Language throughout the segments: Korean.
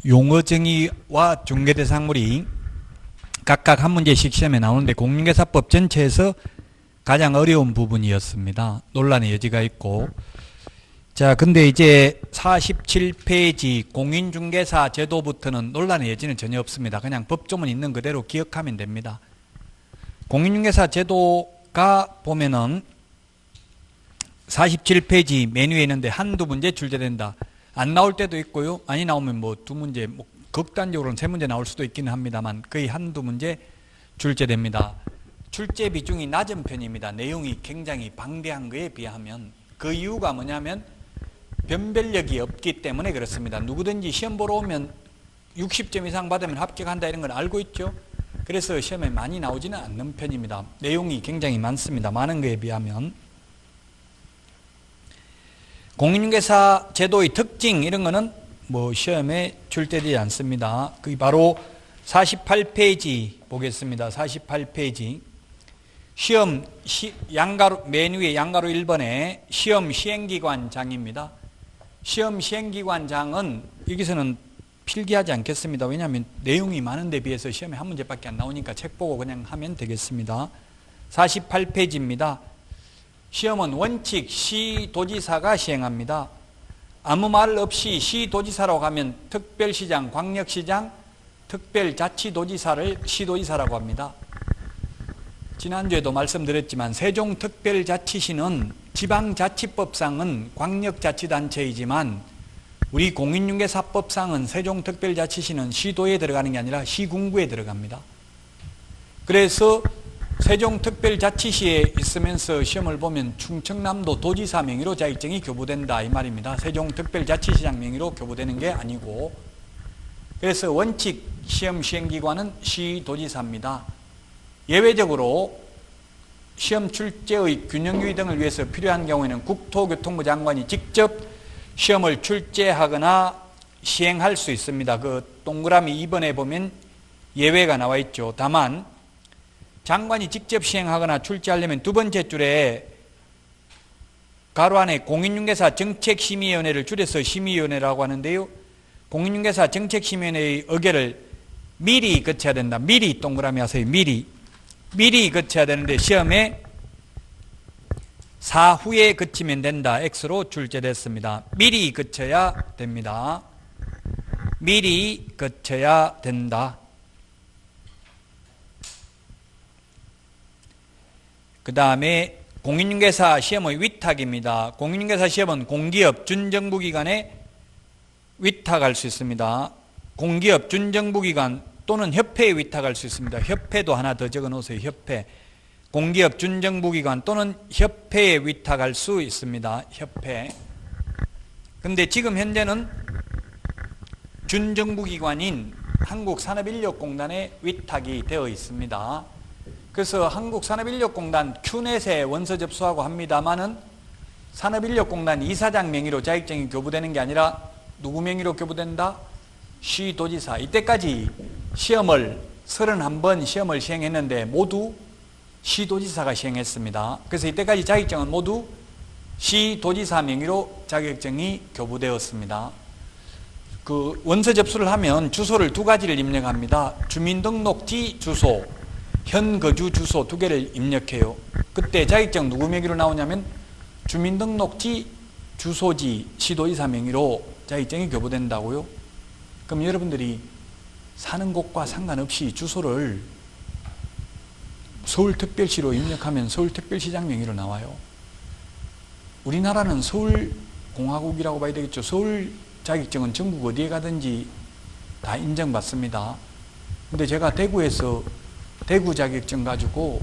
용어 정의와 중개대상물이 각각 한 문제씩 시험에 나오는데 공인중개사법 전체에서 가장 어려운 부분이었습니다. 논란의 여지가 있고. 자, 근데 이제 47페이지 공인중개사 제도부터는 논란의 여지는 전혀 없습니다. 그냥 법조문 있는 그대로 기억하면 됩니다. 공인중개사 제도가 보면은 47페이지 메뉴에 있는데 한두 문제 출제된다. 안 나올 때도 있고요. 많이 나오면 뭐 두 문제, 뭐 극단적으로는 세 문제 나올 수도 있기는 합니다만 거의 한두 문제 출제됩니다. 출제 비중이 낮은 편입니다. 내용이 굉장히 방대한 거에 비하면. 그 이유가 뭐냐면 변별력이 없기 때문에 그렇습니다. 누구든지 시험 보러 오면 60점 이상 받으면 합격한다 이런 걸 알고 있죠. 그래서 시험에 많이 나오지는 않는 편입니다. 내용이 굉장히 많습니다. 많은 거에 비하면. 공인중개사 제도의 특징 이런 거는 뭐 시험에 출제되지 않습니다. 그게 바로 48페이지 보겠습니다. 48페이지 시험 양가로 메뉴의 양가로 1번에 시험 시행기관장입니다. 시험 시행기관장은 여기서는 필기하지 않겠습니다. 왜냐하면 내용이 많은 데 비해서 시험에 한 문제밖에 안 나오니까 책 보고 그냥 하면 되겠습니다. 48페이지입니다. 시험은 원칙 시도지사가 시행합니다. 아무 말 없이 시도지사라고 하면 특별시장, 광역시장, 특별자치도지사를 시도지사라고 합니다. 지난주에도 말씀드렸지만 세종특별자치시는 지방자치법상은 광역자치단체이지만 우리 공인중개사법상은 세종특별자치시는 시도에 들어가는 게 아니라 시군구에 들어갑니다. 그래서 세종특별자치시에 있으면서 시험을 보면 충청남도 도지사 명의로 자격증이 교부된다 이 말입니다. 세종특별자치시장 명의로 교부되는 게 아니고. 그래서 원칙 시험 시행기관은 시도지사입니다. 예외적으로 시험 출제의 균형유의 등을 위해서 필요한 경우에는 국토교통부 장관이 직접 시험을 출제하거나 시행할 수 있습니다. 그 동그라미 2번에 보면 예외가 나와 있죠. 다만 장관이 직접 시행하거나 출제하려면 두 번째 줄에 가로 안에 공인중개사 정책심의위원회를 줄여서 심의위원회라고 하는데요. 공인중개사 정책심의위원회의 의결을 미리 거쳐야 된다. 미리 동그라미 하세요. 미리 거쳐야 되는데 시험에 사후에 거치면 된다. X로 출제됐습니다. 미리 거쳐야 됩니다. 미리 거쳐야 된다. 그 다음에 공인중개사 시험의 위탁입니다. 공인중개사 시험은 공기업, 준정부기관에 위탁할 수 있습니다. 공기업, 준정부기관 또는 협회에 위탁할 수 있습니다. 협회도 하나 더 적어 놓으세요. 협회. 공기업, 준정부기관 또는 협회에 위탁할 수 있습니다. 협회. 근데 지금 현재는 준정부기관인 한국산업인력공단에 위탁이 되어 있습니다. 그래서 한국산업인력공단 큐넷에 원서 접수하고 합니다만은 산업인력공단 이사장 명의로 자격증이 교부되는 게 아니라 누구 명의로 교부된다? 시도지사. 이때까지 시험을 31번 시험을 시행했는데 모두 시도지사가 시행했습니다. 그래서 이때까지 자격증은 모두 시도지사 명의로 자격증이 교부되었습니다. 그 원서 접수를 하면 주소를 두 가지를 입력합니다. 주민등록지 주소, 현거주 주소 두 개를 입력해요. 그때 자격증 누구 명의로 나오냐면 주민등록지 주소지 시도지사 명의로 자격증이 교부된다고요. 그럼 여러분들이 사는 곳과 상관없이 주소를 서울특별시로 입력하면 서울특별시장 명의로 나와요. 우리나라는 서울공화국이라고 봐야 되겠죠. 서울 자격증은 전국 어디에 가든지 다 인정받습니다. 근데 제가 대구에서 대구 자격증 가지고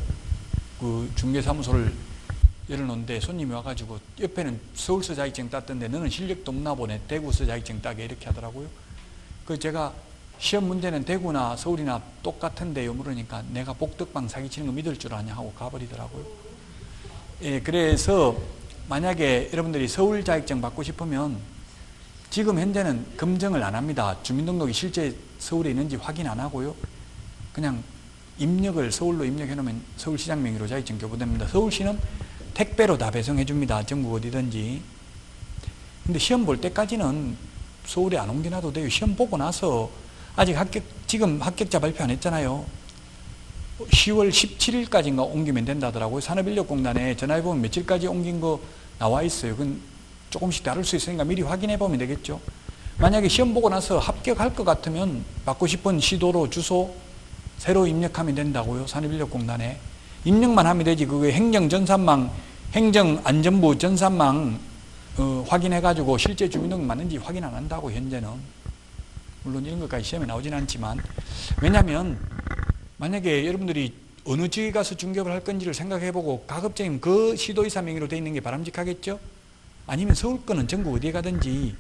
그 중개사무소를 열어놓는데 손님이 와가지고 옆에는 서울서 자격증 땄던데 너는 실력도 없나 보네. 대구서 자격증 따게 이렇게 하더라고요. 그 제가 시험 문제는 대구나 서울이나 똑같은데요 물으니까 내가 복덕방 사기치는 거 믿을 줄 아냐 하고 가버리더라고요. 예, 그래서 만약에 여러분들이 서울 자격증 받고 싶으면 지금 현재는 검증을 안 합니다. 주민등록이 실제 서울에 있는지 확인 안 하고요. 그냥 입력을 서울로 입력해 놓으면 서울시장 명의로 자격증 교부됩니다. 서울시는 택배로 다 배송해 줍니다. 전국 어디든지. 근데 시험 볼 때까지는 서울에 안 옮겨놔도 돼요. 시험 보고 나서 아직 지금 합격자 발표 안 했잖아요. 10월 17일까지인가 옮기면 된다더라고요. 산업인력공단에 전화해보면 며칠까지 옮긴 거 나와 있어요. 그건 조금씩 다를 수 있으니까 미리 확인해 보면 되겠죠. 만약에 시험 보고 나서 합격할 것 같으면 받고 싶은 시도로 주소 새로 입력하면 된다고요. 산업인력공단에. 입력만 하면 되지. 그게 행정전산망, 행정안전부 전산망 확인해가지고 실제 주민등록 맞는지 확인 안 한다고 현재는. 물론 이런 것까지 시험에 나오진 않지만. 왜냐하면 만약에 여러분들이 어느 지역에 가서 중개업을 할 건지를 생각해보고 가급적이면 그 시도의사 명의로 되어 있는 게 바람직하겠죠? 아니면 서울 거는 전국 어디에 가든지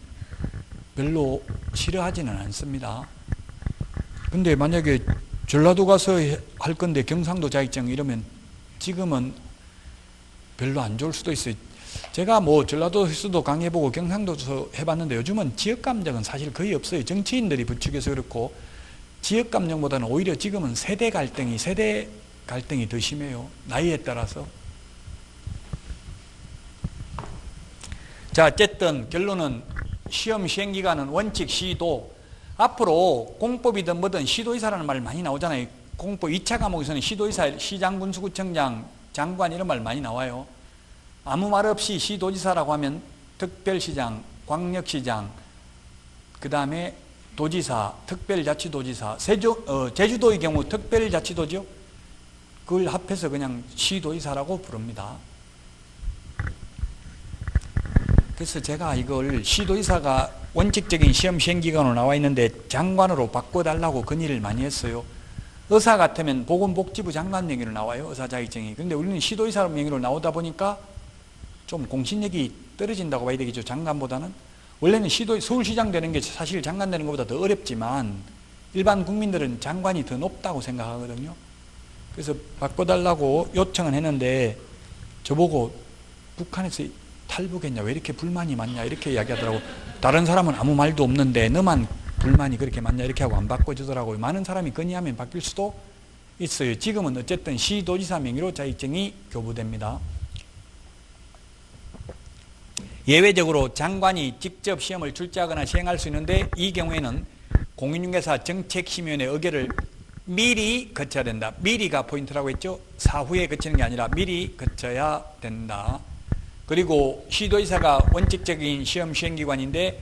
별로 싫어하지는 않습니다. 근데 만약에 전라도 가서 할 건데 경상도 자격증 이러면 지금은 별로 안 좋을 수도 있어요. 제가 뭐 전라도에서도 강의해보고 경상도에서 해봤는데 요즘은 지역감정은 사실 거의 없어요. 정치인들이 부추겨서 그렇고 지역감정보다는 오히려 지금은 세대 갈등이 더 심해요. 나이에 따라서. 자, 어쨌든 결론은 시험 시행기간은 원칙 시도. 앞으로 공법이든 뭐든 시도의사라는 말 많이 나오잖아요. 공법 2차 과목에서는 시도의사, 시장군수구청장, 장관 이런 말 많이 나와요. 아무 말 없이 시도지사라고 하면 특별시장, 광역시장, 그 다음에 도지사, 특별자치도지사, 제주도의 경우 특별자치도죠. 그걸 합해서 그냥 시도의사라고 부릅니다. 그래서 제가 이걸 시도의사가 원칙적인 시험 시행기간으로 나와 있는데 장관으로 바꿔달라고 건의를 많이 했어요. 의사 같으면 보건복지부 장관 명의로 나와요. 의사 자격증이. 그런데 우리는 시도의사 명의로 나오다 보니까 좀 공신력이 떨어진다고 봐야 되겠죠. 장관보다는. 원래는 서울시장 되는 게 사실 장관 되는 것보다 더 어렵지만 일반 국민들은 장관이 더 높다고 생각하거든요. 그래서 바꿔달라고 요청은 했는데 저보고 북한에서 탈북했냐, 왜 이렇게 불만이 많냐 이렇게 이야기하더라고. 다른 사람은 아무 말도 없는데 너만 불만이 그렇게 많냐 이렇게 하고 안 바꿔주더라고요. 많은 사람이 건의하면 바뀔 수도 있어요. 지금은 어쨌든 시도지사 명의로 자격증이 교부됩니다. 예외적으로 장관이 직접 시험을 출제하거나 시행할 수 있는데 이 경우에는 공인중개사 정책심의원의 의결을 미리 거쳐야 된다. 미리가 포인트라고 했죠. 사후에 거치는 게 아니라 미리 거쳐야 된다. 그리고 시도의사가 원칙적인 시험 시행기관인데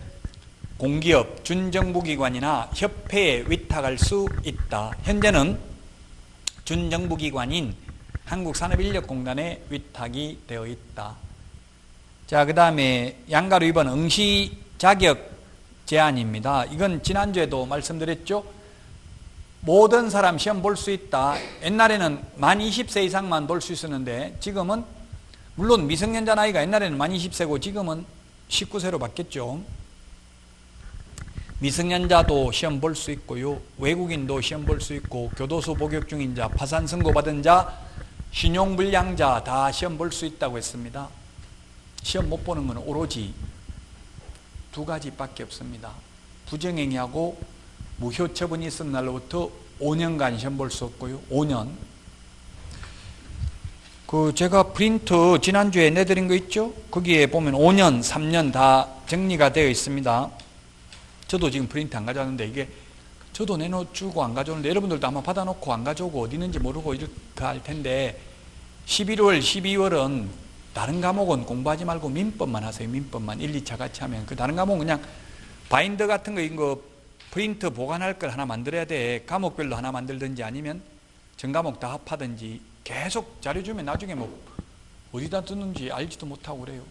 공기업, 준정부기관이나 협회에 위탁할 수 있다. 현재는 준정부기관인 한국산업인력공단에 위탁이 되어 있다. 자, 그 다음에 양가로 2번 응시 자격 제한입니다. 이건 지난주에도 말씀드렸죠. 모든 사람 시험 볼 수 있다. 옛날에는 만 20세 이상만 볼 수 있었는데 지금은 물론 미성년자 나이가 옛날에는 만 20세고 지금은 19세로 바뀌었죠. 미성년자도 시험 볼 수 있고요. 외국인도 시험 볼 수 있고 교도소 복역 중인 자, 파산 선고받은 자, 신용불량자 다 시험 볼 수 있다고 했습니다. 시험 못 보는 건 오로지 두 가지밖에 없습니다. 부정행위하고 무효 처분이 있은 날로부터 5년간 시험 볼 수 없고요. 5년. 제가 프린트 지난주에 내드린 거 있죠? 거기에 보면 5년, 3년 다 정리가 되어 있습니다. 저도 지금 프린트 안 가져왔는데 이게 저도 내놓주고 안 가져오는데 여러분들도 아마 받아놓고 안 가져오고 어디 있는지 모르고 이렇게 할 텐데 11월, 12월은 다른 과목은 공부하지 말고 민법만 하세요. 민법만 1, 2차 같이 하면 그 다른 과목은 그냥 바인더 같은 거 이거 프린트 보관할 걸 하나 만들어야 돼. 과목별로 하나 만들든지 아니면 전 과목 다 합하든지 계속 자료 주면 나중에 뭐 어디다 두는지 알지도 못하고 그래요.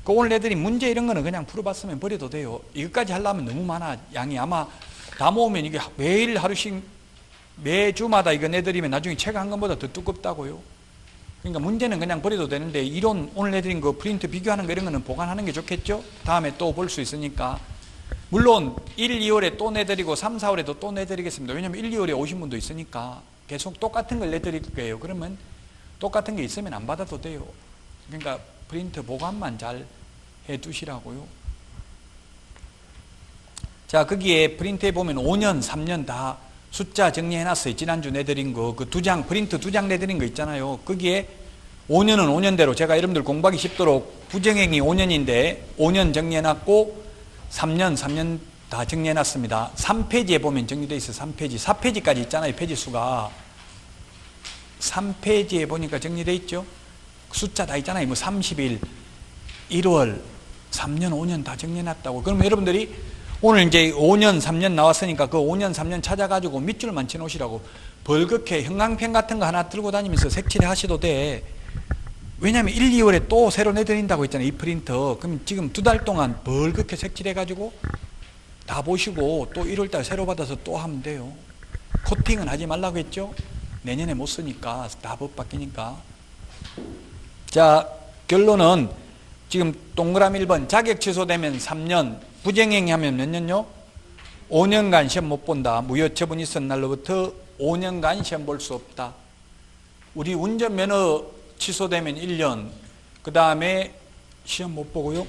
오늘 내드린 문제 이런 거는 그냥 풀어봤으면 버려도 돼요. 이것까지 하려면 너무 많아. 양이 아마 다 모으면 이게 매일 하루씩 매주마다 이거 내드리면 나중에 책 한 권보다 더 두껍다고요. 그러니까 문제는 그냥 버려도 되는데 이론 오늘 내드린 거 프린트 비교하는 거 이런 거는 보관하는 게 좋겠죠. 다음에 또 볼 수 있으니까. 물론 1, 2월에 또 내드리고 3, 4월에도 또 내드리겠습니다. 왜냐하면 1, 2월에 오신 분도 있으니까 계속 똑같은 걸 내드릴 거예요. 그러면 똑같은 게 있으면 안 받아도 돼요. 그러니까 프린트 보관만 잘 해두시라고요. 자, 거기에 프린트에 보면 5년, 3년 다 숫자 정리해놨어요. 지난주 내드린 거, 그 프린트 2장 내드린 거 있잖아요. 거기에 5년은 5년대로 제가 여러분들 공부하기 쉽도록 부정행위 5년인데 5년 정리해놨고 3년 다 정리해놨습니다. 3페이지에 보면 정리되어 있어요. 3페이지. 4페이지까지 있잖아요. 페이지 수가. 3페이지에 보니까 정리되어 있죠. 숫자 다 있잖아요. 뭐 30일, 1월, 3년, 5년 다 정리해놨다고. 그러면 여러분들이 오늘 이제 5년, 3년 나왔으니까 그 5년, 3년 찾아가지고 밑줄만 쳐놓으시라고. 벌겋게 형광펜 같은 거 하나 들고 다니면서 색칠해 하셔도 돼. 왜냐하면 1, 2월에 또 새로 내드린다고 했잖아요. 이 프린터. 그럼 지금 2달 동안 벌겋게 색칠해가지고 다 보시고 또 1월달 새로 받아서 또 하면 돼요. 코팅은 하지 말라고 했죠. 내년에 못 쓰니까 다 법 바뀌니까. 자, 결론은 지금 동그라미 1번 자격 취소되면 3년, 부정행위하면 몇 년요? 5년간 시험 못 본다. 무효 처분 있은 날로부터 5년간 시험 볼 수 없다. 우리 운전면허 취소되면 1년, 그 다음에 시험 못 보고요.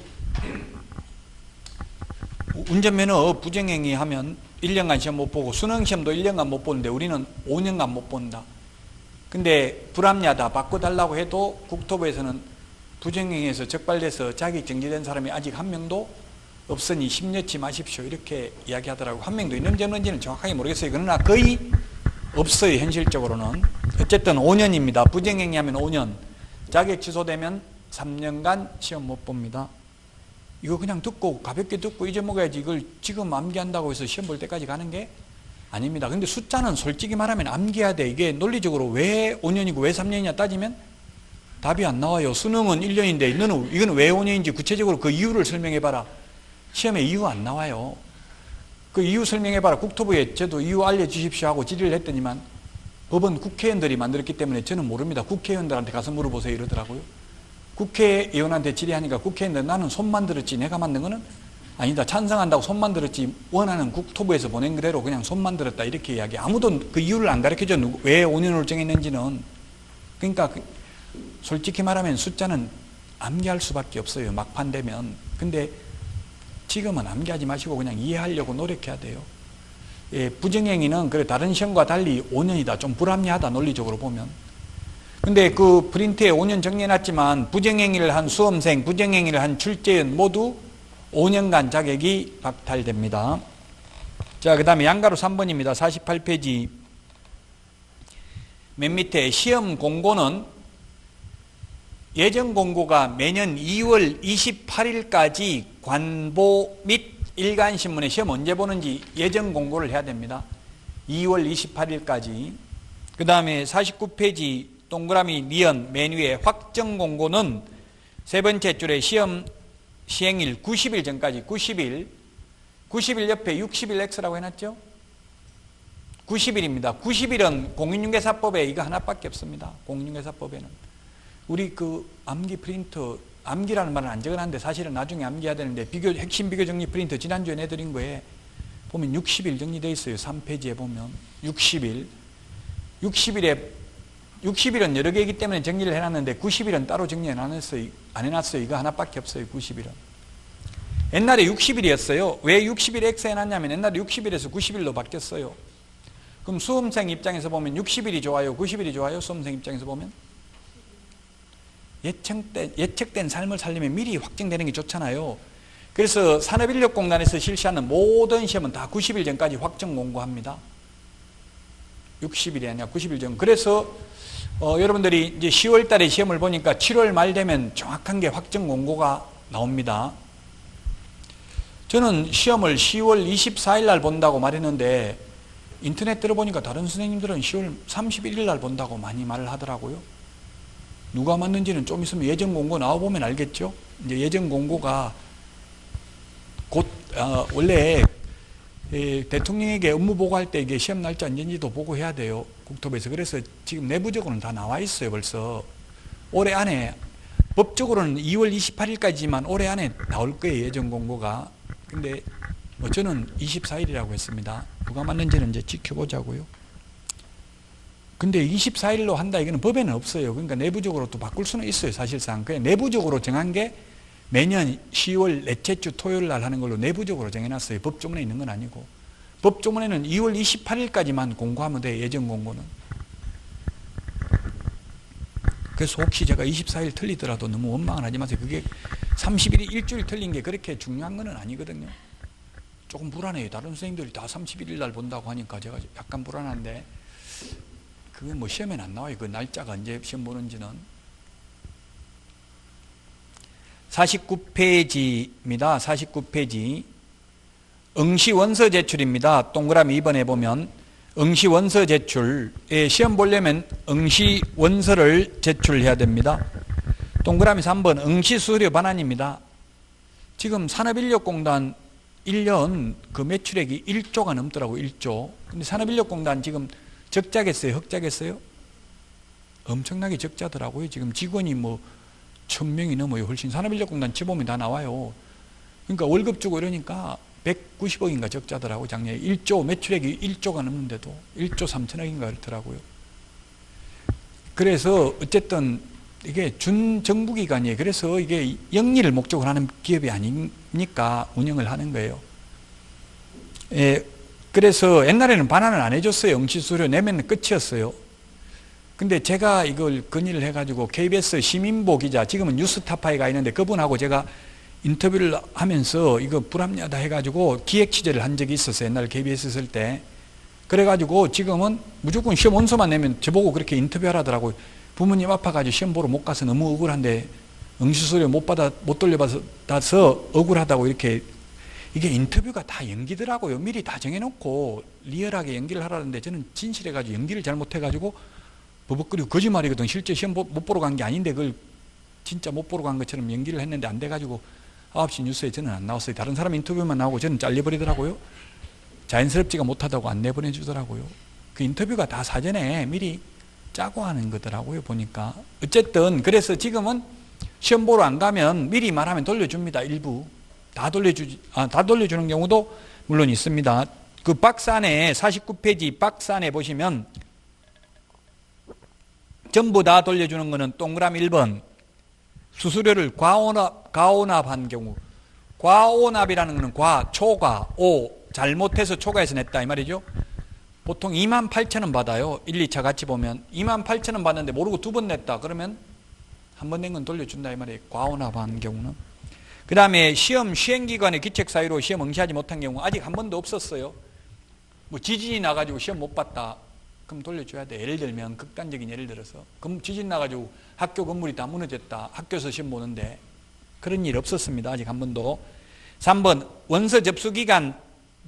운전면허 부정행위 하면 1년간 시험 못 보고 수능시험도 1년간 못 보는데 우리는 5년간 못 본다. 근데 불합리하다 바꿔달라고 해도 국토부에서는 부정행위에서 적발돼서 자격 정지된 사람이 아직 한 명도 없으니 심려치 마십시오 이렇게 이야기하더라고요. 한 명도 있는지 없는지는 정확하게 모르겠어요. 그러나 거의 없어요. 현실적으로는. 어쨌든 5년입니다. 부정행위하면 5년, 자격 취소되면 3년간 시험 못 봅니다. 이거 그냥 듣고 가볍게 듣고 잊어먹어야지 이걸 지금 암기한다고 해서 시험 볼 때까지 가는 게 아닙니다. 근데 숫자는 솔직히 말하면 암기해야 돼. 이게 논리적으로 왜 5년이고 왜 3년이냐 따지면 답이 안 나와요. 수능은 1년인데 너는 이건 왜 5년인지 구체적으로 그 이유를 설명해봐라. 시험에 이유 안 나와요. 그 이유 설명해봐라. 국토부에 저도 이유 알려주십시오 하고 질의를 했더니만 법은 국회의원들이 만들었기 때문에 저는 모릅니다. 국회의원들한테 가서 물어보세요 이러더라고요. 국회의원한테 질의하니까 국회의원들 나는 손만 들었지 내가 만든 거는 아니다. 찬성한다고 손만 들었지 원하는 국토부에서 보낸 그대로 그냥 손만 들었다 이렇게 이야기. 아무도 그 이유를 안 가르쳐줘. 왜 5년으로 정했는지는. 그러니까 솔직히 말하면 숫자는 암기할 수밖에 없어요. 막판 되면. 근데 지금은 암기하지 마시고 그냥 이해하려고 노력해야 돼요. 예, 부정행위는 그래 다른 시험과 달리 5년이다. 좀 불합리하다 논리적으로 보면. 근데 그 프린트에 5년 정리해놨지만 부정행위를 한 수험생, 부정행위를 한 출제원 모두 5년간 자격이 박탈됩니다. 자, 그 다음에 양가로 3번입니다. 48페이지 맨 밑에 시험 공고는 예정 공고가 매년 2월 28일까지 관보 및 일간신문에 시험 언제 보는지 예정 공고를 해야 됩니다. 2월 28일까지. 그 다음에 49페이지 동그라미 니은 맨 위에 확정 공고는 세 번째 줄에 시험 시행일 90일 전까지 90일 옆에 60일 X라고 해놨죠. 90일입니다. 90일은 공인중개사법에 이거 하나밖에 없습니다. 공인중개사법에는. 우리 그 암기 프린터, 암기라는 말은 안 적어놨는데 사실은 나중에 암기해야 되는데 핵심 비교 정리 프린터 지난주에 내드린 거에 보면 60일 정리되어 있어요. 3페이지에 보면 60일 60일은 여러 개이기 때문에 정리를 해놨는데 90일은 따로 정리 안 해놨어요. 이거 하나밖에 없어요. 90일은. 옛날에 60일이었어요. 왜 60일 X 해놨냐면 옛날에 60일에서 90일로 바뀌었어요. 그럼 수험생 입장에서 보면 60일이 좋아요? 90일이 좋아요? 수험생 입장에서 보면? 예측된 삶을 살려면 미리 확정되는 게 좋잖아요. 그래서 산업인력공단에서 실시하는 모든 시험은 다 90일 전까지 확정 공고합니다. 60일이 아니라 90일 전. 그래서 여러분들이 이제 10월 달에 시험을 보니까 7월 말 되면 정확한 게 확정 공고가 나옵니다. 저는 시험을 10월 24일 날 본다고 말했는데 인터넷 들어보니까 다른 선생님들은 10월 31일 날 본다고 많이 말을 하더라고요. 누가 맞는지는 좀 있으면 예정 공고 나와보면 알겠죠. 이제 예정 공고가 곧 원래 대통령에게 업무 보고할 때 이게 시험 날짜 언제인지도 보고해야 돼요. 국토부에서. 그래서 지금 내부적으로는 다 나와 있어요. 벌써 올해 안에 법적으로는 2월 28일까지만 올해 안에 나올 거예요. 예정 공고가. 근데 저는 24일이라고 했습니다. 누가 맞는지는 이제 지켜보자고요. 근데 24일로 한다 이거는 법에는 없어요. 그러니까 내부적으로 또 바꿀 수는 있어요. 사실상. 그냥 내부적으로 정한 게 매년 10월 넷째 주 토요일 날 하는 걸로 내부적으로 정해놨어요. 법조문에 있는 건 아니고. 법조문에는 2월 28일까지만 공고하면 돼요. 예정 공고는. 그래서 혹시 제가 24일 틀리더라도 너무 원망을 하지 마세요. 그게 30일이 일주일 틀린 게 그렇게 중요한 건 아니거든요. 조금 불안해요. 다른 선생님들이 다 31일 날 본다고 하니까 제가 약간 불안한데, 그게 뭐 시험엔 안 나와요. 그 날짜가 언제 시험 보는지는. 49페이지입니다. 49페이지. 응시 원서 제출입니다. 동그라미 2번에 보면 응시 원서 제출에 시험 보려면 응시 원서를 제출해야 됩니다. 동그라미 3번 응시 수수료 반환입니다. 지금 산업인력공단 1년 그 매출액이 1조가 넘더라고. 1조. 근데 산업인력공단 지금 적자겠어요? 흑자겠어요? 엄청나게 적자더라고요. 지금 직원이 뭐 1000명이 넘어요. 훨씬. 산업인력공단 지보면 다 나와요. 그러니까 월급 주고 이러니까 190억인가 적자더라고. 작년에 1조 매출액이 1조가 넘는데도 1조 3천억인가 그렇더라고요. 그래서 어쨌든 이게 준정부기관이에요. 그래서 이게 영리를 목적으로 하는 기업이 아니니까 운영을 하는 거예요. 예, 그래서 옛날에는 반환을 안 해줬어요. 응시수수료 내면 끝이었어요. 근데 제가 이걸 건의를 해가지고 KBS 시민보 기자, 지금은 뉴스타파에 가 있는데 그분하고 제가 인터뷰를 하면서 이거 불합리하다 해가지고 기획 취재를 한 적이 있었어요. 옛날 KBS 있을 때. 그래가지고 지금은 무조건 시험 원서만 내면 저보고 그렇게 인터뷰하라더라고요. 부모님 아파가지고 시험 보러 못 가서 너무 억울한데 응시수수료 못 돌려받아서 억울하다고 이렇게. 이게 인터뷰가 다 연기더라고요. 미리 다 정해놓고 리얼하게 연기를 하라는데 저는 진실해가지고 연기를 잘못해가지고 버벅거리고 거짓말이거든. 실제 시험 못 보러 간 게 아닌데 그걸 진짜 못 보러 간 것처럼 연기를 했는데 안 돼가지고 9시 뉴스에 저는 안 나왔어요. 다른 사람 인터뷰만 나오고 저는 잘려버리더라고요. 자연스럽지가 못하다고 안 내보내주더라고요. 그 인터뷰가 다 사전에 미리 짜고 하는 거더라고요. 보니까. 어쨌든 그래서 지금은 시험 보러 안 가면 미리 말하면 돌려줍니다. 일부. 다 돌려주는 경우도 물론 있습니다. 그 박스 안에 49페이지 박스 안에 보시면 전부 다 돌려주는 거는 동그라미 1번. 수수료를 과오납한 경우. 과오납이라는 거는 초과, 잘못해서 초과해서 냈다 이 말이죠. 보통 28,000원 받아요. 1, 2차 같이 보면 28,000원 받는데 모르고 2번 냈다 그러면 한 번 낸 건 돌려준다 이 말이에요. 과오납한 경우는. 그 다음에 시험 시행기관의 기책 사유로 시험 응시하지 못한 경우 아직 한 번도 없었어요. 뭐 지진이 나가지고 시험 못 봤다 그럼 돌려줘야 돼. 예를 들면 극단적인 예를 들어서 그럼 지진 나가지고 학교 건물이 다 무너졌다. 학교에서 시험 보는데 그런 일 없었습니다. 아직 한 번도. 3번 원서 접수 기간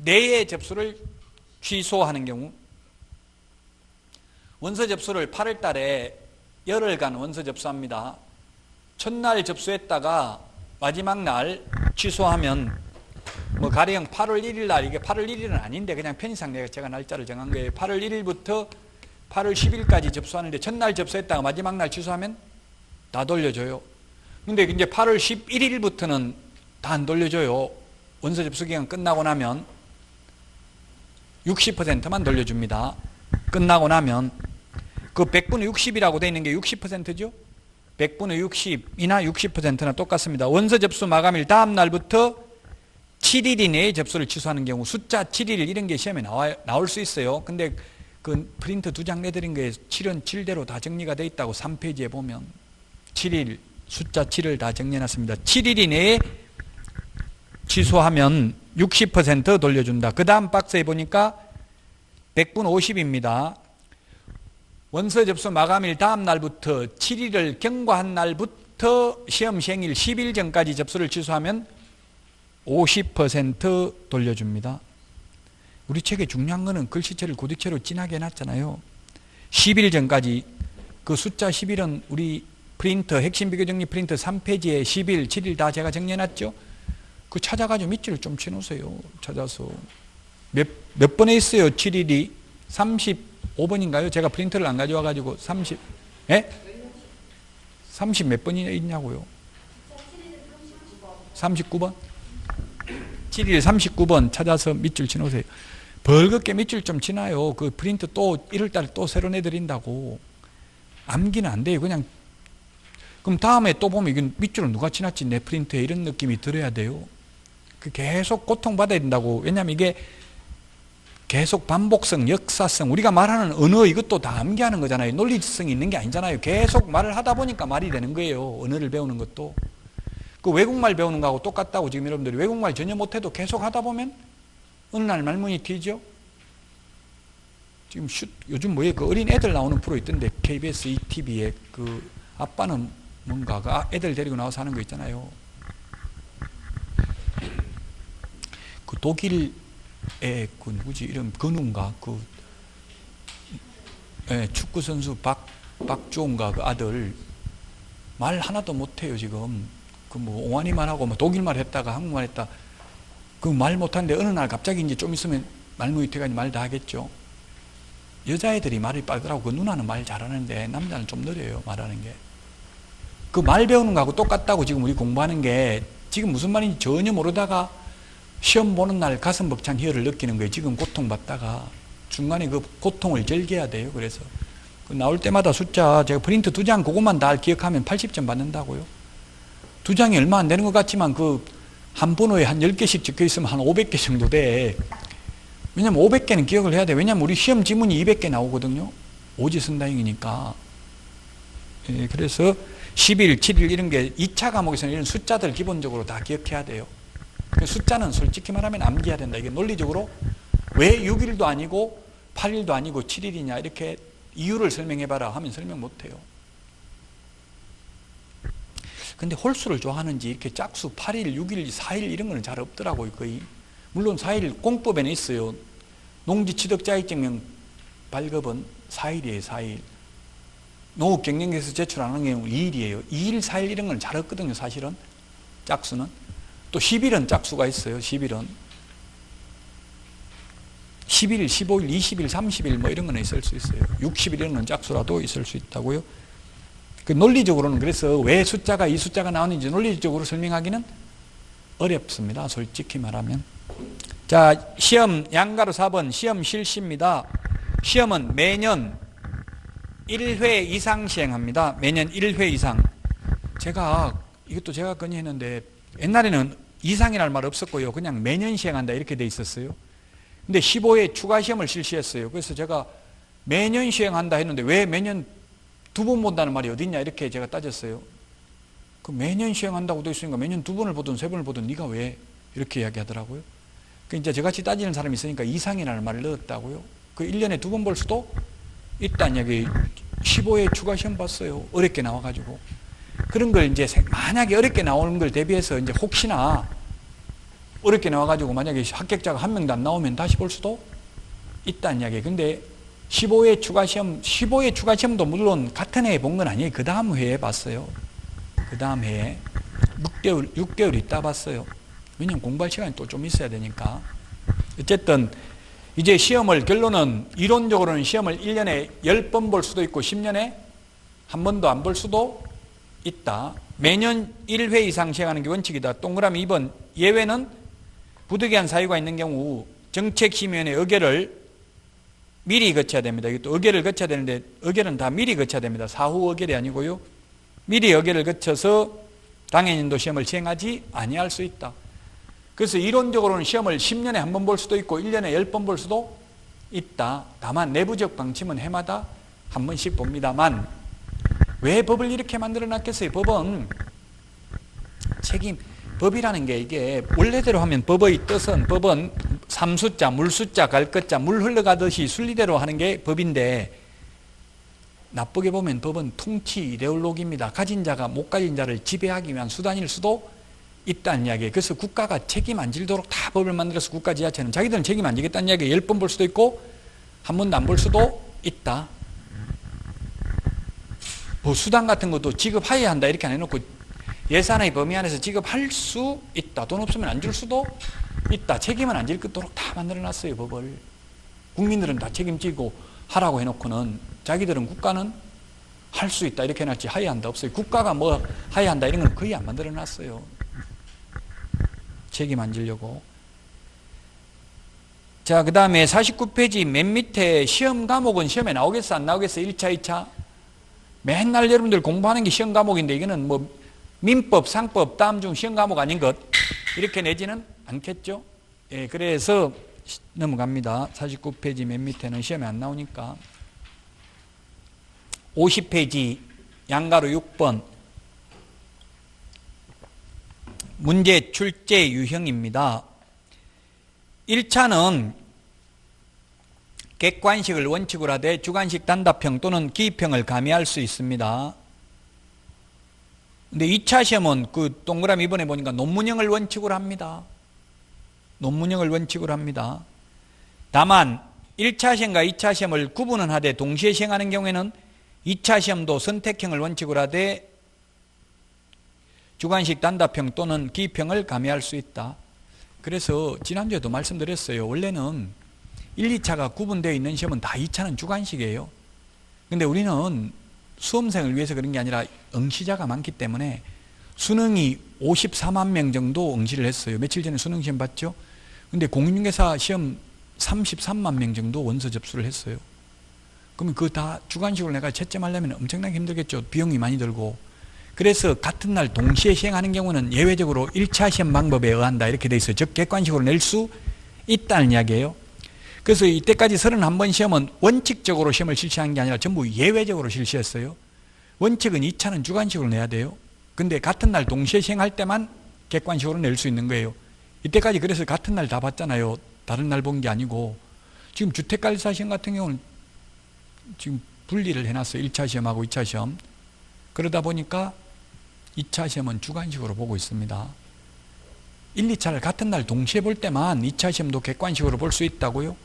내에 접수를 취소하는 경우. 원서 접수를 8월 달에 열흘간 원서 접수합니다. 첫날 접수했다가 마지막 날 취소하면 뭐 가령 8월 1일 날, 이게 8월 1일은 아닌데 그냥 편의상 제가 날짜를 정한 거예요. 8월 1일부터 8월 10일까지 접수하는데 첫날 접수했다가 마지막 날 취소하면 다 돌려줘요. 근데 이제 8월 11일부터는 다 안 돌려줘요. 원서 접수 기간 끝나고 나면 60%만 돌려줍니다. 끝나고 나면 그 100분의 60이라고 되어 있는 게 60%죠. 100분의 60이나 60%나 똑같습니다. 원서 접수 마감일 다음 날부터 7일 이내에 접수를 취소하는 경우 숫자 7일 이런 게 시험에 나올 수 있어요. 근데 그 프린트 2장 내드린 거에 7은 7대로 다 정리가 되어 있다고 3페이지에 보면 7일 숫자 7을 다 정리해놨습니다. 7일 이내에 취소하면 60% 돌려준다. 그 다음 박스에 보니까 100분 50입니다. 원서 접수 마감일 다음 날부터 7일을 경과한 날부터 시험 시행일 10일 전까지 접수를 취소하면 50% 돌려줍니다. 우리 책에 중요한 거는 글씨체를 고딕체로 진하게 해놨잖아요. 10일 전까지. 그 숫자 10일은 우리 프린터 핵심 비교 정리 프린터 3페이지에 10일, 7일 다 제가 정리해놨죠. 그 찾아가지고 밑줄을 좀 쳐놓으세요. 찾아서 몇 번에 있어요. 7일이 35번인가요? 제가 프린터를 안 가져와가지고 30 몇 번이나 있냐고요. 39번? 7일 39번 찾아서 밑줄 쳐놓으세요. 벌겋게 밑줄 좀 치나요. 그 프린트 또 1월달에 또 새로 내드린다고. 암기는 안 돼요. 그냥 그럼 다음에 또 보면 이건 밑줄을 누가 치놨지 내 프린트에 이런 느낌이 들어야 돼요. 그 계속 고통받아야 된다고. 왜냐하면 이게 계속 반복성, 역사성, 우리가 말하는 언어 이것도 다 암기하는 거잖아요. 논리성이 있는 게 아니잖아요. 계속 말을 하다 보니까 말이 되는 거예요. 언어를 배우는 것도. 그 외국말 배우는 거하고 똑같다고. 지금 여러분들이 외국말 전혀 못해도 계속 하다 보면 어느 날 말문이 트이죠? 지금 요즘 뭐에 그 어린 애들 나오는 프로 있던데, KBS ETV에 그 아빠는 뭔가 그 애들 데리고 나와서 하는 거 있잖아요. 그 독일의 그 누구지? 이름 건우인가? 그 축구 선수 박주호인가 그 아들 말 하나도 못해요 지금. 그 뭐 옹알이만 하고 뭐 독일말 했다가 한국말 했다. 그 말 못하는데 어느 날 갑자기 이제 좀 있으면 말문이 트여가지고 말 다 하겠죠. 여자애들이 말이 빠르더라고. 그 누나는 말 잘하는데 남자는 좀 느려요 말하는 게. 그 말 배우는 거하고 똑같다고 지금 우리 공부하는 게. 지금 무슨 말인지 전혀 모르다가 시험 보는 날 가슴 벅찬 희열을 느끼는 거예요. 지금 고통받다가 중간에 그 고통을 즐겨야 돼요. 그래서 그 나올 때마다 숫자 제가 프린트 2장 그것만 다 기억하면 80점 받는다고요. 2장이 얼마 안 되는 것 같지만 그 한 번호에 한 10개씩 적혀 있으면 한 500개 정도 돼. 왜냐면 500개는 기억을 해야 돼. 왜냐면 우리 시험 지문이 200개 나오거든요. 오지선다행이니까. 예, 그래서 10일, 7일 이런 게 2차 과목에서는 이런 숫자들 기본적으로 다 기억해야 돼요. 숫자는 솔직히 말하면 암기해야 된다. 이게 논리적으로 왜 6일도 아니고 8일도 아니고 7일이냐 이렇게 이유를 설명해봐라 하면 설명 못해요. 근데 홀수를 좋아하는지 이렇게 짝수 8일, 6일, 4일 이런 거는 잘 없더라고요. 거의. 물론 4일 공법에는 있어요. 농지취득자격증명 발급은 4일이에요. 4일. 농업경영에서 제출하는 경우 2일이에요. 2일, 4일 이런 건 잘 없거든요. 사실은 짝수는. 또 10일은 짝수가 있어요. 10일은 11일, 15일, 20일, 30일 뭐 이런 거는 있을 수 있어요. 60일 이런 건 짝수라도 있을 수 있다고요. 그 논리적으로는 그래서 왜 숫자가 이 숫자가 나오는지 논리적으로 설명하기는 어렵습니다. 솔직히 말하면. 자, 시험 양가로 4번 시험 실시입니다. 시험은 매년 1회 이상 시행합니다. 매년 1회 이상. 이것도 제가 건의했는데 옛날에는 이상이라는 말 없었고요. 그냥 매년 시행한다 이렇게 돼 있었어요. 근데 15회 추가 시험을 실시했어요. 그래서 제가 매년 시행한다 했는데 왜 매년 2번 본다는 말이 어딨냐 이렇게 제가 따졌어요. 그 매년 시행한다고 돼 있으니까 매년 2번을 보든 3번을 보든 네가 왜 이렇게 이야기하더라고요. 그 이제 저같이 따지는 사람이 있으니까 이상이라는 말을 넣었다고요. 그 1년에 2번 볼 수도 있다는 얘기. 15회 추가 시험 봤어요. 어렵게 나와가지고. 그런 걸 이제 만약에 어렵게 나오는 걸 대비해서 이제 혹시나 어렵게 나와가지고 만약에 합격자가 한 명도 안 나오면 다시 볼 수도 있다는 이야기예요. 근데 15회 추가 시험도 물론 같은 해에 본 건 아니에요. 그 다음 해에 봤어요. 그 다음 해에 6개월 있다 봤어요. 왜냐면 공부할 시간이 또 좀 있어야 되니까. 어쨌든 이제 시험을 결론은 이론적으로는 시험을 1년에 10번 볼 수도 있고 10년에 한 번도 안 볼 수도 있다. 매년 1회 이상 시행하는 게 원칙이다. 동그라미 2번 예외는 부득이한 사유가 있는 경우 정책심의원회 의결을 미리 거쳐야 됩니다. 이것도 의결을 거쳐야 되는데 의결은 다 미리 거쳐야 됩니다. 사후 의결이 아니고요. 미리 의결을 거쳐서 당해년도 시험을 시행하지 아니할 수 있다. 그래서 이론적으로는 시험을 10년에 한 번 볼 수도 있고 1년에 10번 볼 수도 있다. 다만 내부적 방침은 해마다 한 번씩 봅니다만 왜 법을 이렇게 만들어 놨겠어요? 법이라는 게 이게 원래대로 하면 법의 뜻은 법은 삼수자, 물수자, 갈것자, 물 흘러가듯이 순리대로 하는 게 법인데 나쁘게 보면 법은 통치 이데올로기입니다. 가진 자가 못 가진 자를 지배하기 위한 수단일 수도 있다는 이야기예요. 그래서 국가가 책임 안 지도록 다 법을 만들어서 국가 지자체는 자기들은 책임 안 지겠다는 이야기예요. 10번 볼 수도 있고 한 번도 안 볼 수도 있다. 뭐 수당 같은 것도 지급하여야 한다 이렇게 안 해놓고 예산의 범위 안에서 지급할 수 있다. 돈 없으면 안 줄 수도 있다. 책임은 안 질 것도록 다 만들어놨어요. 법을. 국민들은 다 책임지고 하라고 해놓고는 자기들은 국가는 할 수 있다 이렇게 해놨지 하여야 한다 없어요. 국가가 뭐 하여야 한다 이런 건 거의 안 만들어놨어요. 책임 안 지려고. 자, 그 다음에 49페이지 맨 밑에 시험 과목은 시험에 나오겠어 안 나오겠어? 1차, 2차. 맨날 여러분들 공부하는 게 시험 과목인데 이거는 뭐 민법, 상법, 다음 중 시험 과목 아닌 것 이렇게 내지는 않겠죠. 예, 그래서 넘어갑니다. 49페이지 맨 밑에는 시험에 안 나오니까. 50페이지 양가로 6번 문제 출제 유형입니다. 1차는 객관식을 원칙으로 하되 주관식 단답형 또는 기입형을 가미할 수 있습니다. 근데 2차 시험은 그 동그라미 이번에 보니까 논문형을 원칙으로 합니다. 논문형을 원칙으로 합니다. 다만 1차 시험과 2차 시험을 구분은 하되 동시에 시행하는 경우에는 2차 시험도 선택형을 원칙으로 하되 주관식 단답형 또는 기입형을 가미할 수 있다. 그래서 지난주에도 말씀드렸어요. 원래는 1, 2차가 구분되어 있는 시험은 다 2차는 주관식이에요. 근데 우리는 수험생을 위해서 그런 게 아니라 응시자가 많기 때문에 수능이 54만 명 정도 응시를 했어요. 며칠 전에 수능 시험 봤죠? 근데 공인중개사 시험 33만 명 정도 원서 접수를 했어요. 그러면 그거 다 주관식으로 내가 채점하려면 엄청나게 힘들겠죠. 비용이 많이 들고. 그래서 같은 날 동시에 시행하는 경우는 예외적으로 1차 시험 방법에 의한다 이렇게 돼 있어요. 즉 객관식으로 낼 수 있다는 이야기예요. 그래서 이때까지 31번 시험은 원칙적으로 시험을 실시한 게 아니라 전부 예외적으로 실시했어요. 원칙은 2차는 주관식으로 내야 돼요. 근데 같은 날 동시에 시행할 때만 객관식으로 낼 수 있는 거예요. 이때까지 그래서 같은 날 다 봤잖아요. 다른 날 본 게 아니고. 지금 주택관리사 시험 같은 경우는 지금 분리를 해놨어요. 1차 시험하고 2차 시험. 그러다 보니까 2차 시험은 주관식으로 보고 있습니다. 1, 2차를 같은 날 동시에 볼 때만 2차 시험도 객관식으로 볼 수 있다고요.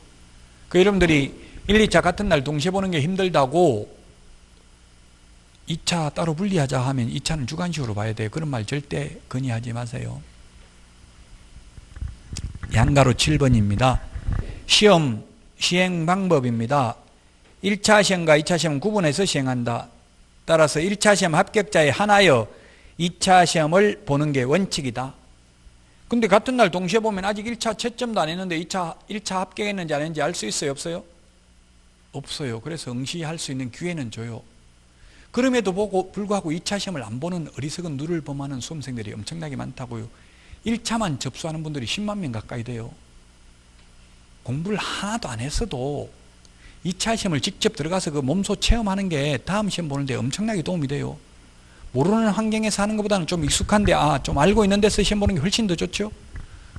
그 여러분들이 1, 2차 같은 날 동시에 보는 게 힘들다고 2차 따로 분리하자 하면 2차는 주관식으로 봐야 돼요. 그런 말 절대 건의하지 마세요. 양가로 7번입니다. 시험 시행 방법입니다. 1차 시험과 2차 시험은 구분해서 시행한다. 따라서 1차 시험 합격자에 한하여 2차 시험을 보는 게 원칙이다. 근데 같은 날 동시에 보면 아직 1차 채점도 안 했는데 1차 합격했는지 안 했는지 알 수 있어요? 없어요? 없어요. 그래서 응시할 수 있는 기회는 줘요. 그럼에도 불구하고 2차 시험을 안 보는 어리석은 눈을 범하는 수험생들이 엄청나게 많다고요. 1차만 접수하는 분들이 10만 명 가까이 돼요. 공부를 하나도 안 했어도 2차 시험을 직접 들어가서 그 몸소 체험하는 게 다음 시험 보는데 엄청나게 도움이 돼요. 모르는 환경에서 하는 것보다는 좀 익숙한데 좀 알고 있는 데서 시험 보는 게 훨씬 더 좋죠.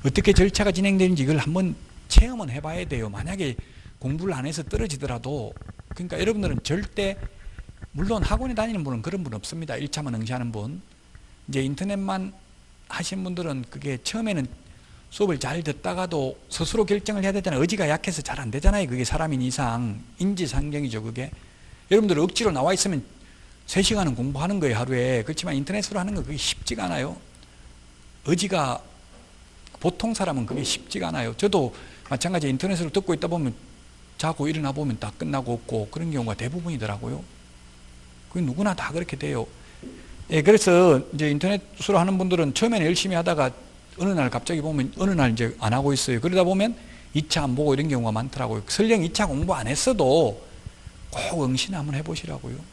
어떻게 절차가 진행되는지 이걸 한번 체험은 해봐야 돼요. 만약에 공부를 안 해서 떨어지더라도. 그러니까 여러분들은 절대, 물론 학원에 다니는 분은 그런 분 없습니다. 1차만 응시하는 분. 이제 인터넷만 하신 분들은 그게 처음에는 수업을 잘 듣다가도 스스로 결정을 해야 되잖아요. 의지가 약해서 잘 안 되잖아요. 그게 사람인 이상 인지상정이죠. 그게 여러분들 억지로 나와 있으면 3시간은 공부하는 거예요. 하루에. 그렇지만 인터넷으로 하는 거 그게 쉽지가 않아요. 의지가, 보통 사람은 그게 쉽지가 않아요. 저도 마찬가지 인터넷으로 듣고 있다 보면 자고 일어나 보면 다 끝나고 없고 그런 경우가 대부분이더라고요. 그게 누구나 다 그렇게 돼요. 예, 그래서 이제 인터넷으로 하는 분들은 처음에는 열심히 하다가 어느 날 갑자기 보면 어느 날 이제 안 하고 있어요. 그러다 보면 2차 안 보고 이런 경우가 많더라고요. 설령 2차 공부 안 했어도 꼭 응시나 한번 해보시라고요.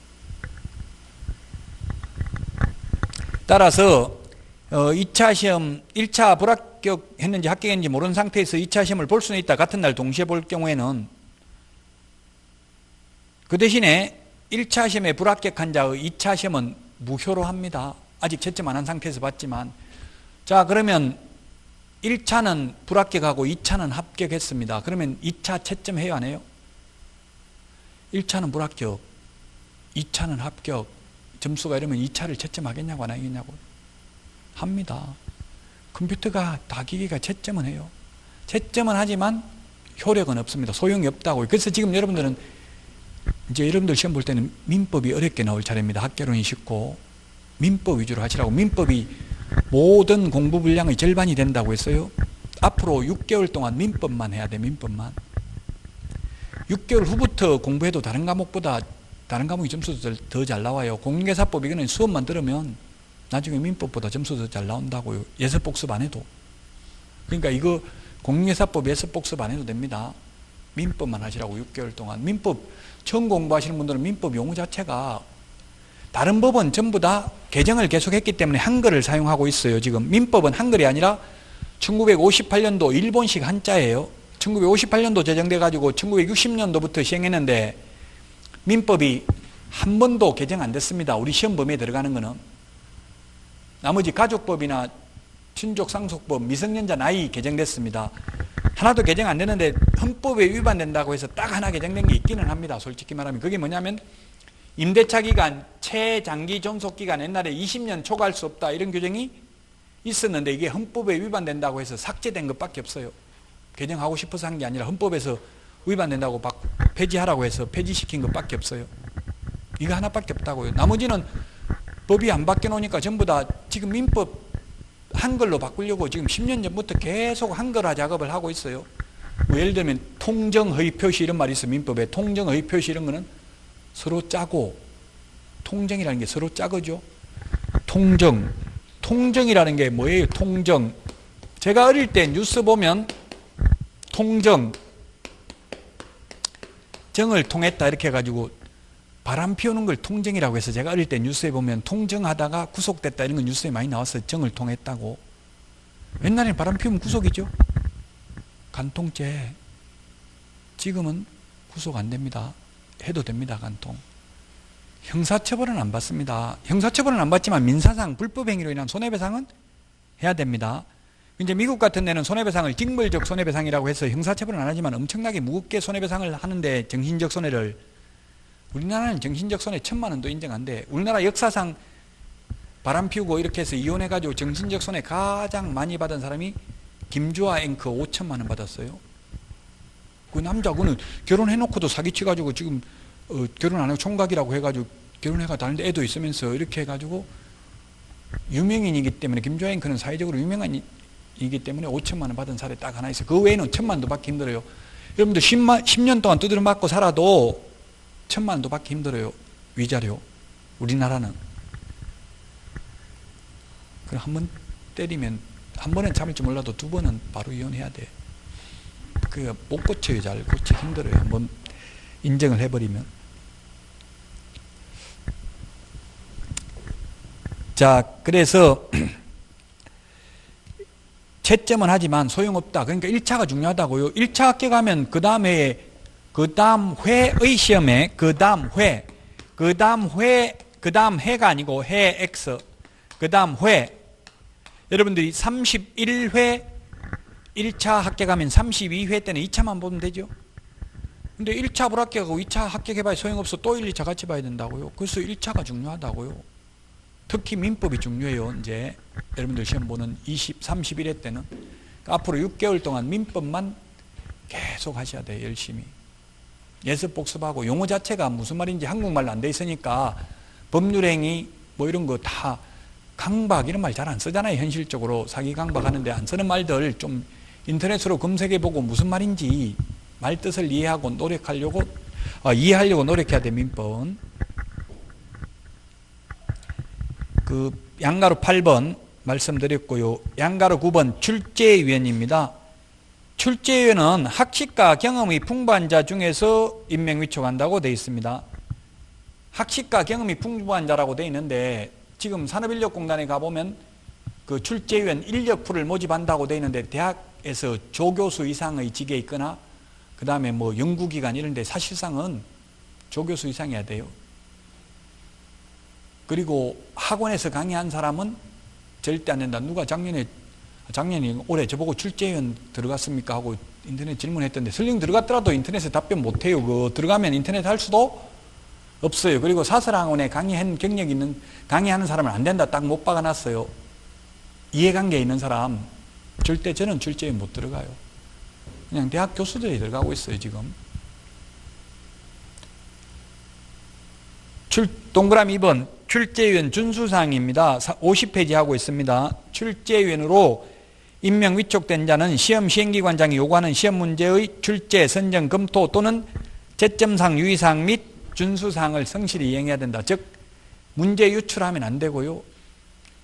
따라서 2차 시험, 1차 불합격했는지 합격했는지 모르는 상태에서 2차 시험을 볼 수는 있다. 같은 날 동시에 볼 경우에는. 그 대신에 1차 시험에 불합격한 자의 2차 시험은 무효로 합니다. 아직 채점 안 한 상태에서 봤지만. 자, 그러면 1차는 불합격하고 2차는 합격했습니다. 그러면 2차 채점해요, 안 해요? 1차는 불합격, 2차는 합격. 점수가 이러면 2차를 채점하겠냐고 안 하겠냐고 합니다. 컴퓨터가 다 기기가 채점은 해요. 채점은 하지만 효력은 없습니다. 소용이 없다고. 그래서 지금 여러분들은 이제 여러분들 시험 볼 때는 민법이 어렵게 나올 차례입니다. 학개론이 쉽고 민법 위주로 하시라고. 민법이 모든 공부 분량의 절반이 된다고 했어요. 앞으로 6개월 동안 민법만 해야 돼. 민법만. 6개월 후부터 공부해도 다른 과목보다 다른 과목이 점수도 더 잘 나와요. 공인중개사법 이거는 수업만 들으면 나중에 민법보다 점수도 잘 나온다고요. 예습 복습 안 해도. 그러니까 이거 공인중개사법 예습 복습 안 해도 됩니다. 민법만 하시라고 6개월 동안. 민법 처음 공부하시는 분들은 민법 용어 자체가 다른 법은 전부 다 개정을 계속했기 때문에 한글을 사용하고 있어요. 지금 민법은 한글이 아니라 1958년도 일본식 한자예요. 1958년도 제정돼 가지고 1960년도부터 시행했는데 민법이 한 번도 개정 안 됐습니다. 우리 시험 범위에 들어가는 거는. 나머지 가족법이나 친족 상속법 미성년자 나이 개정됐습니다. 하나도 개정 안 되는데 헌법에 위반된다고 해서 딱 하나 개정된 게 있기는 합니다. 솔직히 말하면 그게 뭐냐면 임대차 기간, 최장기 존속 기간 옛날에 20년 초과할 수 없다 이런 규정이 있었는데 이게 헌법에 위반된다고 해서 삭제된 것밖에 없어요. 개정하고 싶어서 한 게 아니라 헌법에서 위반된다고 폐지하라고 해서 폐지시킨 것밖에 없어요. 이거 하나밖에 없다고요. 나머지는 법이 안 바뀌어 놓으니까 전부 다 지금 민법 한글로 바꾸려고 지금 10년 전부터 계속 한글화 작업을 하고 있어요. 뭐 예를 들면 통정허위 표시 이런 말이 있어요. 민법에 통정허위 표시 이런 거는 서로 짜고, 통정이라는 게 서로 짜거죠. 통정이라는 게 뭐예요? 통정. 제가 어릴 때 뉴스 보면 통정, 정을 통했다 이렇게 해가지고 바람 피우는 걸 통정이라고 해서 제가 어릴 때 뉴스에 보면 통정하다가 구속됐다 이런 거 뉴스에 많이 나왔어요. 정을 통했다고. 옛날에는 바람 피우면 구속이죠. 간통죄. 지금은 구속 안 됩니다. 해도 됩니다. 간통. 형사처벌은 안 받습니다. 형사처벌은 안 받지만 민사상 불법행위로 인한 손해배상은 해야 됩니다. 이제 미국 같은 데는 손해배상을 징벌적 손해배상이라고 해서 형사처벌은 안 하지만 엄청나게 무겁게 손해배상을 하는데 정신적 손해를, 우리나라는 정신적 손해 1,000만 원도 인정 안 돼. 우리나라 역사상 바람 피우고 이렇게 해서 이혼해가지고 정신적 손해 가장 많이 받은 사람이 김주아 앵커 5천만 원 받았어요. 그 남자 그는 결혼해놓고도 사기치가지고 지금 결혼 안 하고 총각이라고 해가지고 결혼해가 다른데 애도 있으면서 이렇게 해가지고 유명인이기 때문에 김주아 앵커는 사회적으로 유명한 이기 때문에 5천만 원 받은 사례 딱 하나 있어요. 그 외에는 1,000만 원도 받기 힘들어요. 여러분들 10년 동안 두드려 맞고 살아도 1,000만 원도 받기 힘들어요. 위자료. 우리나라는. 그럼 한 번 때리면 한 번은 참을 줄 몰라도 두 번은 바로 이혼해야 돼. 그 못 고쳐요. 잘 고치기 힘들어요. 한번 인정을 해버리면. 자, 그래서 채점은 하지만 소용없다. 그러니까 1차가 중요하다고요. 1차 합격하면 그 다음 회의 시험에 그 다음 해가 아니고 해 X 그 다음 회 여러분들이 31회 1차 합격하면 32회 때는 2차만 보면 되죠. 근데 1차 불합격하고 2차 합격해봐야 소용없어. 또 1, 2차 같이 봐야 된다고요. 그래서 1차가 중요하다고요. 특히 민법이 중요해요. 이제 여러분들 시험 보는 31회 때는 앞으로 6개월 동안 민법만 계속 하셔야 돼요. 열심히. 예습 복습하고 용어 자체가 무슨 말인지 한국말로 안 돼 있으니까 법률행위 뭐 이런 거 다 강박 이런 말 잘 안 쓰잖아요. 현실적으로 사기 강박하는데 안 쓰는 말들 좀 인터넷으로 검색해보고 무슨 말인지 말 뜻을 이해하고 이해하려고 노력해야 돼. 민법은. 그 양가로 8번 말씀드렸고요. 양가로 9번 출제위원입니다. 출제위원은 학식과 경험이 풍부한 자 중에서 임명 위촉한다고 되어 있습니다. 학식과 경험이 풍부한 자라고 되어 있는데 지금 산업인력공단에 가보면 그 출제위원 인력풀을 모집한다고 되어 있는데 대학에서 조교수 이상의 직에 있거나 그 다음에 뭐 연구기관 이런 데 사실상은 조교수 이상이어야 돼요. 그리고 학원에서 강의한 사람은 절대 안 된다. 누가 작년에 올해 저보고 출제위원 들어갔습니까? 하고 인터넷 질문했던데 설령 들어갔더라도 인터넷에 답변 못해요. 그 들어가면 인터넷 할 수도 없어요. 그리고 사설학원에 강의한 경력 있는 강의하는 사람은 안 된다. 딱 못 박아놨어요. 이해관계 있는 사람 절대 저는 출제위원 못 들어가요. 그냥 대학 교수들이 들어가고 있어요. 지금. 동그라미 2번 출제위원 준수사항입니다. 50페이지 하고 있습니다. 출제위원으로 임명 위촉된 자는 시험 시행기관장이 요구하는 시험 문제의 출제, 선정, 검토 또는 채점상 유의사항 및 준수사항을 성실히 이행해야 된다. 즉 문제 유출하면 안 되고요.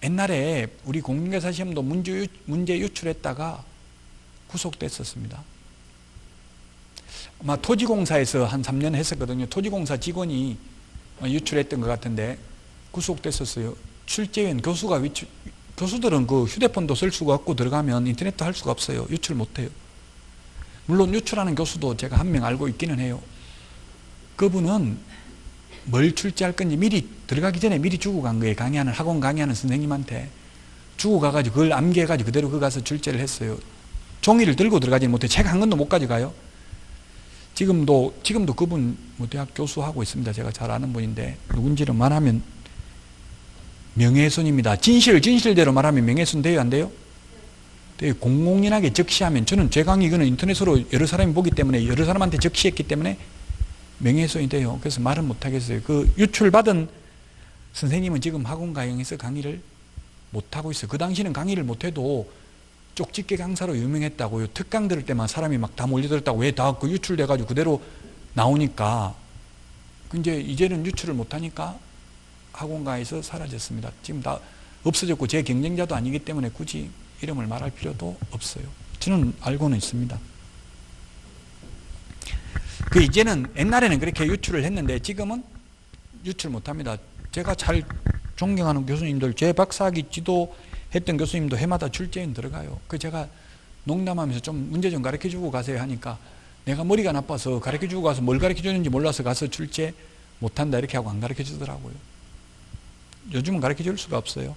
옛날에 우리 공인중개사 시험도 문제 유출했다가 구속됐었습니다. 아마 토지공사에서 한 3년 했었거든요. 토지공사 직원이 유출했던 것 같은데 구속됐었어요. 출제위원 교수들은 그 휴대폰도 쓸 수가 없고 들어가면 인터넷도 할 수가 없어요. 유출 못해요. 물론 유출하는 교수도 제가 한 명 알고 있기는 해요. 그분은 뭘 출제할 건지 미리 들어가기 전에 미리 주고 간 거예요. 학원 강의하는 선생님한테 주고 가가지고 그걸 암기해가지고 그대로 그 가서 출제를 했어요. 종이를 들고 들어가지 못해 책 한 권도 못 가져가요. 지금도 그분 뭐 대학 교수하고 있습니다. 제가 잘 아는 분인데 누군지를 말하면 명예훼손입니다. 진실대로 말하면 명예훼손 돼요, 안 돼요? 되게 공공연하게 적시하면 저는 제 강의 이거는 인터넷으로 여러 사람이 보기 때문에 여러 사람한테 적시했기 때문에 명예훼손이 돼요. 그래서 말은 못 하겠어요. 그 유출받은 선생님은 지금 학원 과정에서 강의를 못 하고 있어요. 그 당시는 강의를 못 해도 쪽집게 강사로 유명했다고요. 특강 들을 때만 사람이 막 다 몰려들었다고. 왜 다 그 유출돼가지고 그대로 나오니까. 근데 이제는 유출을 못하니까 학원가에서 사라졌습니다. 지금 다 없어졌고 제 경쟁자도 아니기 때문에 굳이 이름을 말할 필요도 없어요. 저는 알고는 있습니다. 그 이제는 옛날에는 그렇게 유출을 했는데 지금은 유출 못합니다. 제가 잘 존경하는 교수님들, 제 박사학위 지도했던 교수님도 해마다 출제인 들어가요. 그 제가 농담하면서 좀 문제 좀 가르쳐주고 가세요 하니까 내가 머리가 나빠서 가르쳐주고 가서 뭘 가르쳐주는지 몰라서 가서 출제 못한다 이렇게 하고 안 가르쳐주더라고요. 요즘은 가르쳐줄 수가 없어요.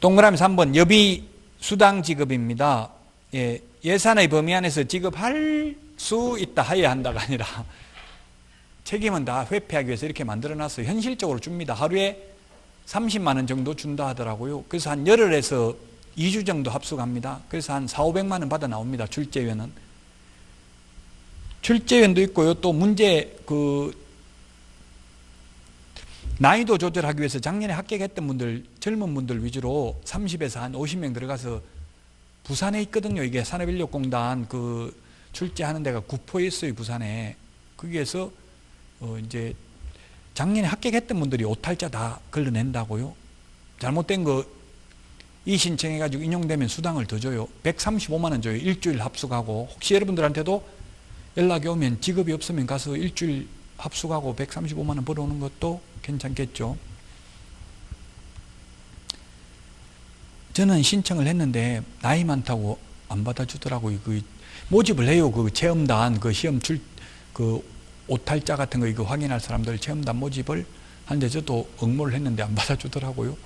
동그라미 3번 여비 수당 지급입니다. 예산의 범위 안에서 지급할 수 있다 하여야 한다가 아니라 책임은 다 회피하기 위해서 이렇게 만들어놨어요. 현실적으로 줍니다. 하루에 30만 원 정도 준다 하더라고요. 그래서 한 열흘에서 2주 정도 합숙합니다. 그래서 한 4,500만 원 받아 나옵니다. 출제위원은. 출제위원도 있고요. 또 문제 난이도 조절하기 위해서 작년에 합격했던 분들, 젊은 분들 위주로 30에서 한 50명 들어가서 부산에 있거든요. 이게 산업인력공단 출제하는 데가 구포에 있어요. 부산에. 거기에서 이제 작년에 합격했던 분들이 오탈자 다 걸러낸다고요. 잘못된 거 이신청해가지고 인용되면 수당을 더 줘요. 135만 원 줘요. 일주일 합숙하고. 혹시 여러분들한테도 연락이 오면 직업이 없으면 가서 일주일 합숙하고 135만 원 벌어오는 것도 괜찮겠죠. 저는 신청을 했는데 나이 많다고 안 받아주더라고요. 모집을 해요. 체험단, 시험 오탈자 같은 거 이거 확인할 사람들 체험단 모집을 하는데 저도 응모를 했는데 안 받아주더라고요.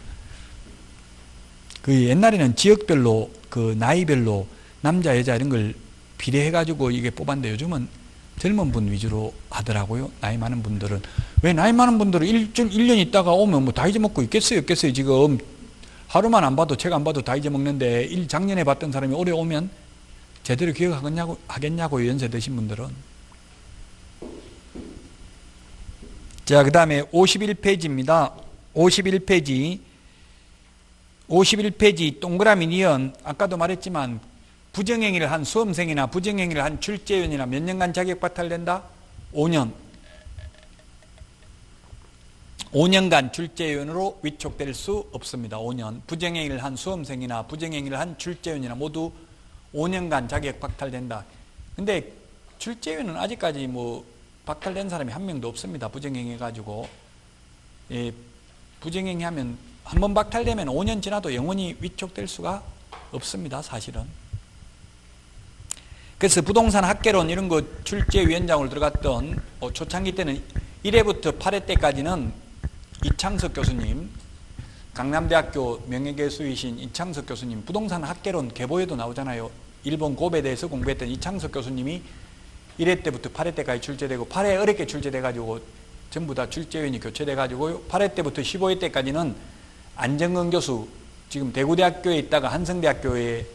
옛날에는 지역별로 나이별로 남자 여자 이런 걸 비례해가지고 이게 뽑았는데 요즘은 젊은 분 위주로 하더라고요. 나이 많은 분들은. 왜 나이 많은 분들은 1년 있다가 오면 뭐 다 잊어먹고 있겠어요? 지금 하루만 안 봐도 책 안 봐도 다 잊어먹는데 작년에 봤던 사람이 올해 오면 제대로 기억하겠냐고 연세 드신 분들은. 자, 그 다음에 51페이지입니다. 51페이지 동그라미 니은 아까도 말했지만 부정행위를 한 수험생이나 부정행위를 한 출제위원이나 몇 년간 자격 박탈된다? 5년. 5년간 출제위원으로 위촉될 수 없습니다. 5년. 부정행위를 한 수험생이나 부정행위를 한 출제위원이나 모두 5년간 자격 박탈된다. 근데 출제위원은 아직까지 박탈된 사람이 한 명도 없습니다. 부정행위 가지고. 부정행위 하면 한번 박탈되면 5년 지나도 영원히 위촉될 수가 없습니다. 사실은. 그래서 부동산 학개론 이런 거 출제위원장으로 들어갔던 초창기 때는 1회부터 8회 때까지는 이창석 교수님, 강남대학교 명예교수이신 이창석 교수님, 부동산 학개론 계보에도 나오잖아요. 일본 고베에 대해서 공부했던 이창석 교수님이 1회 때부터 8회 때까지 출제되고 8회 어렵게 출제돼가지고 전부 다 출제위원이 교체돼가지고 8회 때부터 15회 때까지는 안정근 교수, 지금 대구대학교에 있다가 한성대학교에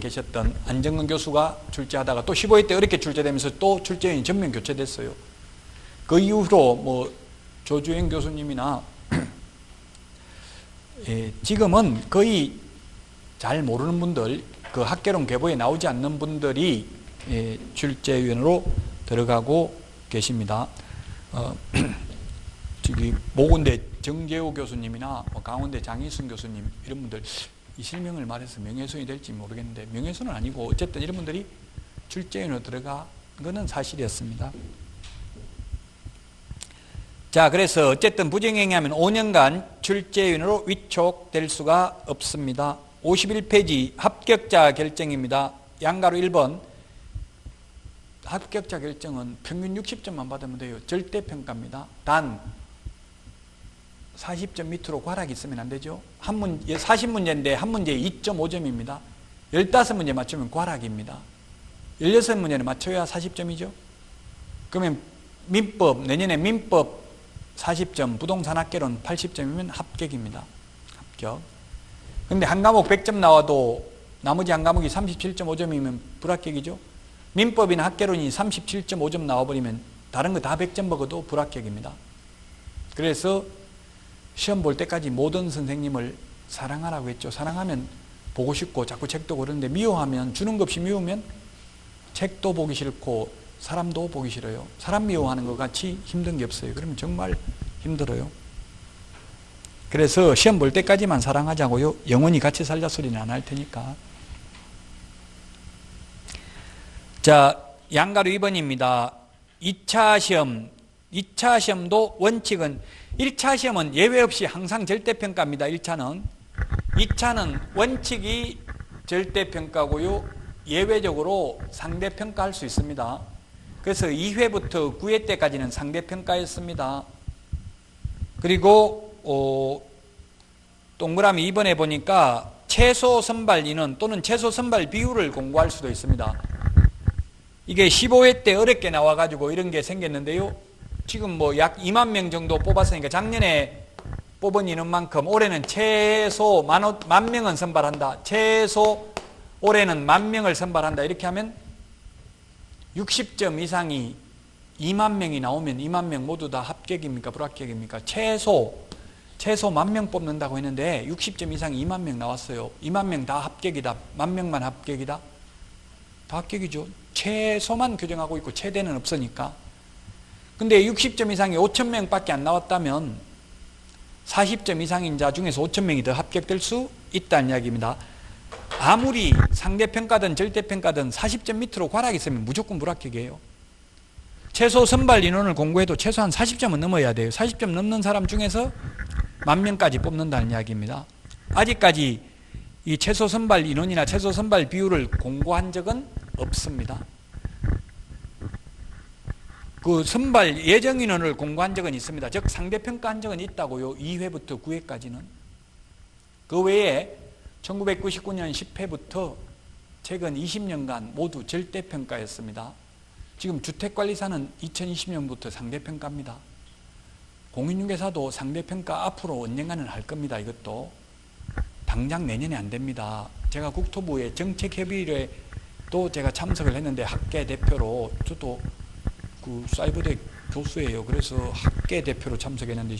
계셨던 안정근 교수가 출제하다가 또 15회 때 어렵게 출제되면서 또 출제위원이 전면 교체됐어요. 그 이후로 조주행 교수님이나 지금은 거의 잘 모르는 분들, 학개론 계보에 나오지 않는 분들이 출제위원으로 들어가고 계십니다. 저기 모군대 정재호 교수님이나 강원대 장희순 교수님 이런 분들 이 실명을 말해서 명예훼손이 될지 모르겠는데 명예훼손은 아니고 어쨌든 이런 분들이 출제위원으로 들어간 것은 사실이었습니다. 자, 그래서 어쨌든 부정행위하면 5년간 출제위원으로 위촉될 수가 없습니다. 51페이지 합격자 결정입니다. 양가로 1번 합격자 결정은 평균 60점만 받으면 돼요. 절대평가입니다. 단 40점 밑으로 과락이 있으면 안 되죠. 40문제인데 한 문제에 2.5점입니다. 15문제 맞추면 과락입니다. 16문제는 맞춰야 40점이죠. 그러면 민법, 내년에 민법 40점, 부동산학개론 80점이면 합격입니다. 합격. 근데 한 과목 100점 나와도 나머지 한 과목이 37.5점이면 불합격이죠. 민법이나 학개론이 37.5점 나와버리면 다른 거 다 100점 먹어도 불합격입니다. 그래서 시험 볼 때까지 모든 선생님을 사랑하라고 했죠. 사랑하면 보고 싶고 자꾸 책도 고르는데 미워하면, 주는 것 없이 미우면 책도 보기 싫고 사람도 보기 싫어요. 사람 미워하는 것 같이 힘든 게 없어요. 그러면 정말 힘들어요. 그래서 시험 볼 때까지만 사랑하자고요. 영원히 같이 살자 소리는 안 할 테니까. 자, 양가로 2번입니다. 2차 시험도 원칙은 1차 시험은 예외 없이 항상 절대평가입니다. 1차는. 2차는 원칙이 절대평가고요. 예외적으로 상대평가할 수 있습니다. 그래서 2회부터 9회 때까지는 상대평가였습니다. 그리고 동그라미 2번에 보니까 최소 선발 인원 또는 최소 선발 비율을 공고할 수도 있습니다. 이게 15회 때 어렵게 나와가지고 이런 게 생겼는데요. 지금 뭐 약 2만 명 정도 뽑았으니까 작년에 뽑은 인원만큼 올해는 최소 10,000명은 선발한다. 최소 올해는 10,000명을 선발한다. 이렇게 하면 60점 이상이 2만 명이 나오면 2만 명 모두 다 합격입니까? 불합격입니까? 최소 10,000명 뽑는다고 했는데 60점 이상 2만 명 나왔어요. 2만 명 다 합격이다. 10,000명만 합격이다. 다 합격이죠. 최소만 규정하고 있고 최대는 없으니까. 근데 60점 이상이 5,000명밖에 안 나왔다면 40점 이상인 자 중에서 5,000명이 더 합격될 수 있다는 이야기입니다. 아무리 상대평가든 절대평가든 40점 밑으로 과락이 있으면 무조건 불합격이에요. 최소 선발 인원을 공고해도 최소한 40점은 넘어야 돼요. 40점 넘는 사람 중에서 10,000명까지 뽑는다는 이야기입니다. 아직까지 이 최소 선발 인원이나 최소 선발 비율을 공고한 적은 없습니다. 그 선발 예정 인원을 공고한 적은 있습니다. 즉 상대평가한 적은 있다고요. 2회부터 9회까지는. 그 외에 1999년 10회부터 최근 20년간 모두 절대평가였습니다. 지금 주택관리사는 2020년부터 상대평가입니다. 공인중개사도 상대평가 앞으로 언젠가는 할 겁니다. 이것도 당장 내년에 안 됩니다. 제가 국토부의 정책협의회도 제가 참석을 했는데 학계 대표로, 저도 그 사이버대 교수예요. 그래서 학계 대표로 참석했는데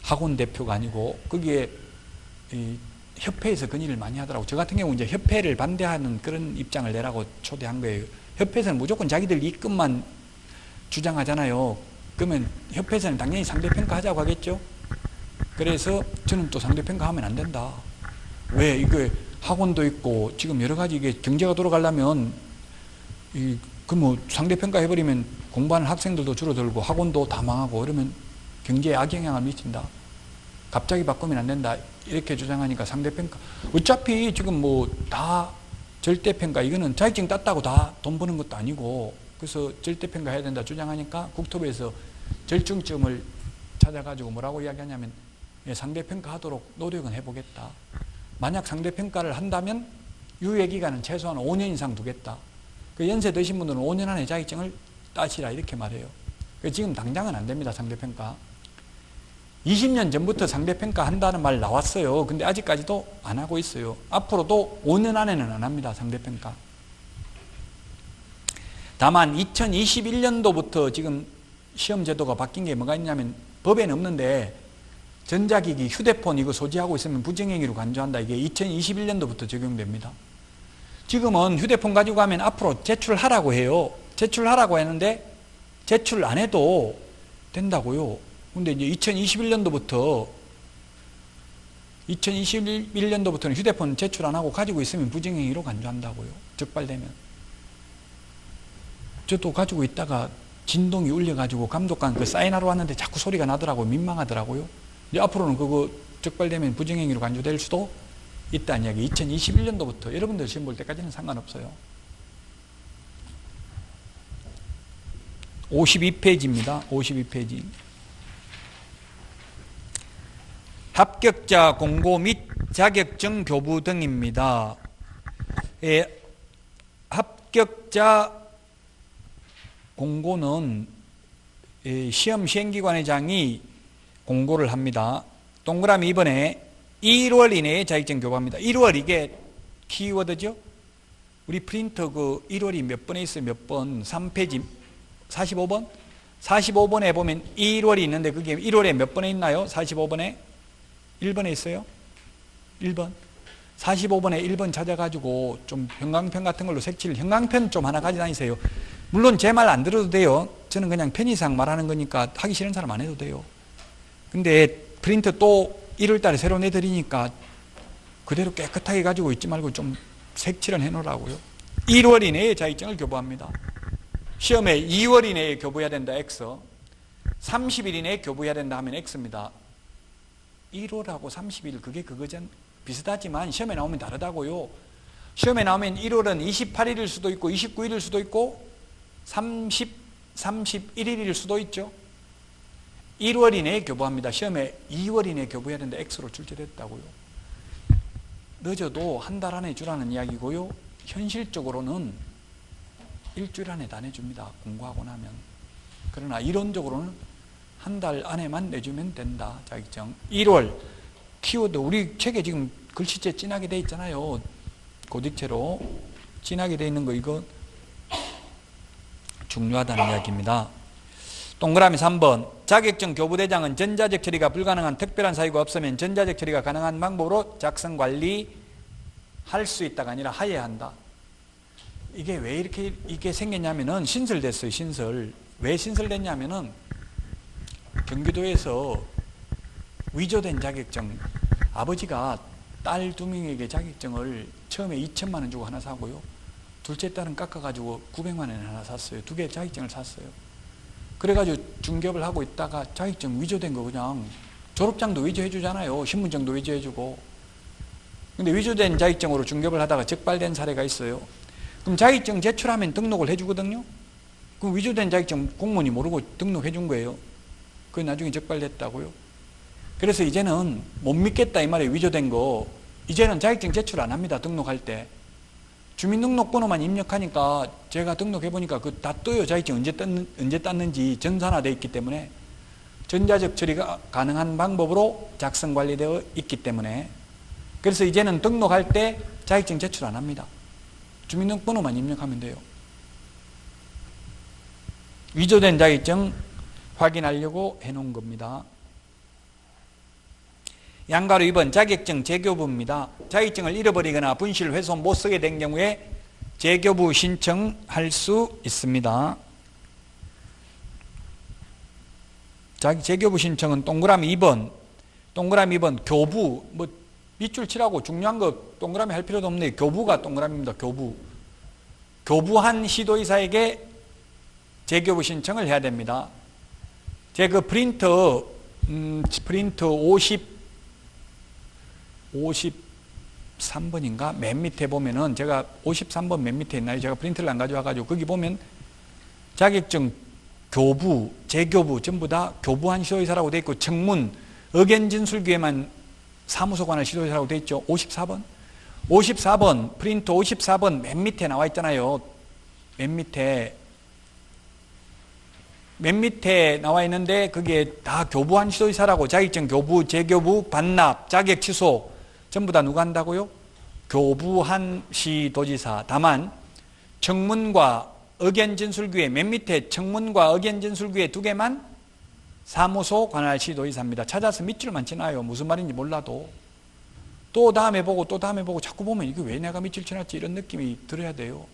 학원 대표가 아니고 거기에 이 협회에서 건의를 많이 하더라고. 저 같은 경우 이제 협회를 반대하는 그런 입장을 내라고 초대한 거예요. 협회에서는 무조건 자기들 이익금만 주장하잖아요. 그러면 협회에서는 당연히 상대평가 하자고 하겠죠. 그래서 저는 또 상대평가 하면 안 된다. 왜? 이게 학원도 있고 지금 여러 가지 이게 경제가 돌아가려면 그 뭐 상대평가 해버리면 공부하는 학생들도 줄어들고 학원도 다 망하고 그러면 경제에 악영향을 미친다. 갑자기 바꾸면 안 된다. 이렇게 주장하니까 상대평가. 어차피 지금 뭐 다 절대평가, 이거는 자격증 땄다고 다 돈 버는 것도 아니고, 그래서 절대평가 해야 된다 주장하니까 국토부에서 절충점을 찾아가지고 뭐라고 이야기하냐면 상대평가 하도록 노력은 해보겠다. 만약 상대평가를 한다면 유예기간은 최소한 5년 이상 두겠다. 그 연세 드신 분들은 5년 안에 자격증을 따시라 이렇게 말해요. 지금 당장은 안 됩니다. 상대평가. 20년 전부터 상대평가 한다는 말 나왔어요. 근데 아직까지도 안 하고 있어요. 앞으로도 5년 안에는 안 합니다. 상대평가. 다만 2021년도부터 지금 시험 제도가 바뀐 게 뭐가 있냐면 법에는 없는데 전자기기, 휴대폰 이거 소지하고 있으면 부정행위로 간주한다. 이게 2021년도부터 적용됩니다. 지금은 휴대폰 가지고 가면 앞으로 제출하라고 해요. 제출하라고 했는데 제출 안 해도 된다고요. 근데 이제 2021년도부터는 휴대폰 제출 안 하고 가지고 있으면 부정행위로 간주한다고요. 적발되면. 저도 가지고 있다가 진동이 울려가지고 감독관 그 사인하러 왔는데 자꾸 소리가 나더라고요. 민망하더라고요. 이제 앞으로는 그거 적발되면 부정행위로 간주될 수도 있다는 이야기. 2021년도부터 여러분들 시험 볼 때까지는 상관없어요. 52페이지입니다. 52페이지. 합격자 공고 및 자격증 교부 등입니다. 합격자 공고는 시험 시행기관회장이 공고를 합니다. 동그라미 2번에 1월 이내에 자격증 교부합니다. 1월 이게 키워드죠. 우리 프린터 그 1월이 몇 번에 있어요? 몇 번? 3페이지 45번? 45번에 보면 1월이 있는데 그게 1월에 몇 번에 있나요? 45번에? 1번에 있어요? 1번. 45번에 1번 찾아가지고 좀 형광펜 같은 걸로 색칠, 형광펜 좀 하나 가져다니세요. 물론 제 말 안 들어도 돼요. 저는 그냥 편의상 말하는 거니까 하기 싫은 사람 안 해도 돼요. 근데 프린터 또 1월 달에 새로 내드리니까 그대로 깨끗하게 가지고 있지 말고 좀 색칠은 해놓으라고요. 1월 이내에 자격증을 교부합니다. 시험에 2월 이내에 교부해야 된다, X. 30일 이내에 교부해야 된다 하면 X입니다. 1월하고 30일 그게 그거전 비슷하지만 시험에 나오면 다르다고요. 시험에 나오면 1월은 28일일 수도 있고 29일일 수도 있고 31일일 수도 있죠. 1월 이내에 교부합니다. 시험에 2월 이내에 교부해야 된다, X로 출제됐다고요. 늦어도 한 달 안에 주라는 이야기고요. 현실적으로는 일주일 안에 다 내줍니다. 공고하고 나면. 그러나 이론적으로는 한 달 안에만 내주면 된다. 자격증. 1월 키워드 우리 책에 지금 글씨체 진하게 돼 있잖아요. 고딕체로 진하게 돼 있는 거 이거 중요하다는 이야기입니다. 동그라미 3번 자격증 교부대장은 전자적 처리가 불가능한 특별한 사유가 없으면 전자적 처리가 가능한 방법으로 작성 관리할 수 있다가 아니라 하여야 한다. 이게 왜 이게 생겼냐면은 신설됐어요. 신설. 왜 신설됐냐면은 경기도에서 위조된 자격증, 아버지가 딸 2명에게 자격증을 처음에 2천만 원 주고 하나 사고요. 둘째 딸은 깎아가지고 900만 원에 하나 샀어요. 2개 자격증을 샀어요. 그래가지고 중개업을 하고 있다가 자격증 위조된 거 그냥 졸업장도 위조해 주잖아요. 신분증도 위조해 주고. 근데 위조된 자격증으로 중개업을 하다가 적발된 사례가 있어요. 그럼 자격증 제출하면 등록을 해 주거든요. 그럼 위조된 자격증 공무원이 모르고 등록해 준 거예요. 그게 나중에 적발됐다고요. 그래서 이제는 못 믿겠다 이 말이에요. 위조된 거. 이제는 자격증 제출 안 합니다. 등록할 때. 주민등록번호만 입력하니까 제가 등록해보니까 그 다 떠요. 자격증 언제 땄는지 전산화되어 있기 때문에 전자적 처리가 가능한 방법으로 작성 관리되어 있기 때문에 그래서 이제는 등록할 때 자격증 제출 안 합니다. 주민등록번호만 입력하면 돼요. 위조된 자격증 확인하려고 해놓은 겁니다. 양가로 2번 자격증 재교부입니다. 자격증을 잃어버리거나 분실, 훼손, 못 쓰게 된 경우에 재교부 신청할 수 있습니다. 재교부 신청은 동그라미 2번, 동그라미 2번 교부, 뭐 밑줄 치라고 중요한 거 동그라미 할 필요도 없네요. 교부가 동그라미입니다. 교부. 교부한 시도이사에게 재교부 신청을 해야 됩니다. 제 그 프린터 53번인가? 맨 밑에 보면은 제가 53번 맨 밑에 있나요? 제가 프린터를 안 가져와가지고 거기 보면 자격증 교부, 재교부 전부 다 교부한 시도이사라고 돼 있고 청문, 의견진술기에만 사무소 관할 시도이사라고 돼 있죠. 54번. 54번, 프린터 54번 맨 밑에 나와 있잖아요. 맨 밑에 나와 있는데 그게 다 교부한 시도이사라고 자격증 교부, 재교부, 반납, 자격 취소 전부 다 누가 한다고요? 교부한 시도지사. 다만 청문과 의견진술기에 맨 밑에 청문과 의견진술기에 2개만 사무소 관할 시도이사입니다. 찾아서 밑줄만 치나요. 무슨 말인지 몰라도. 또 다음에 보고 또 다음에 보고 자꾸 보면 이게 왜 내가 밑줄 쳐놨지 이런 느낌이 들어야 돼요.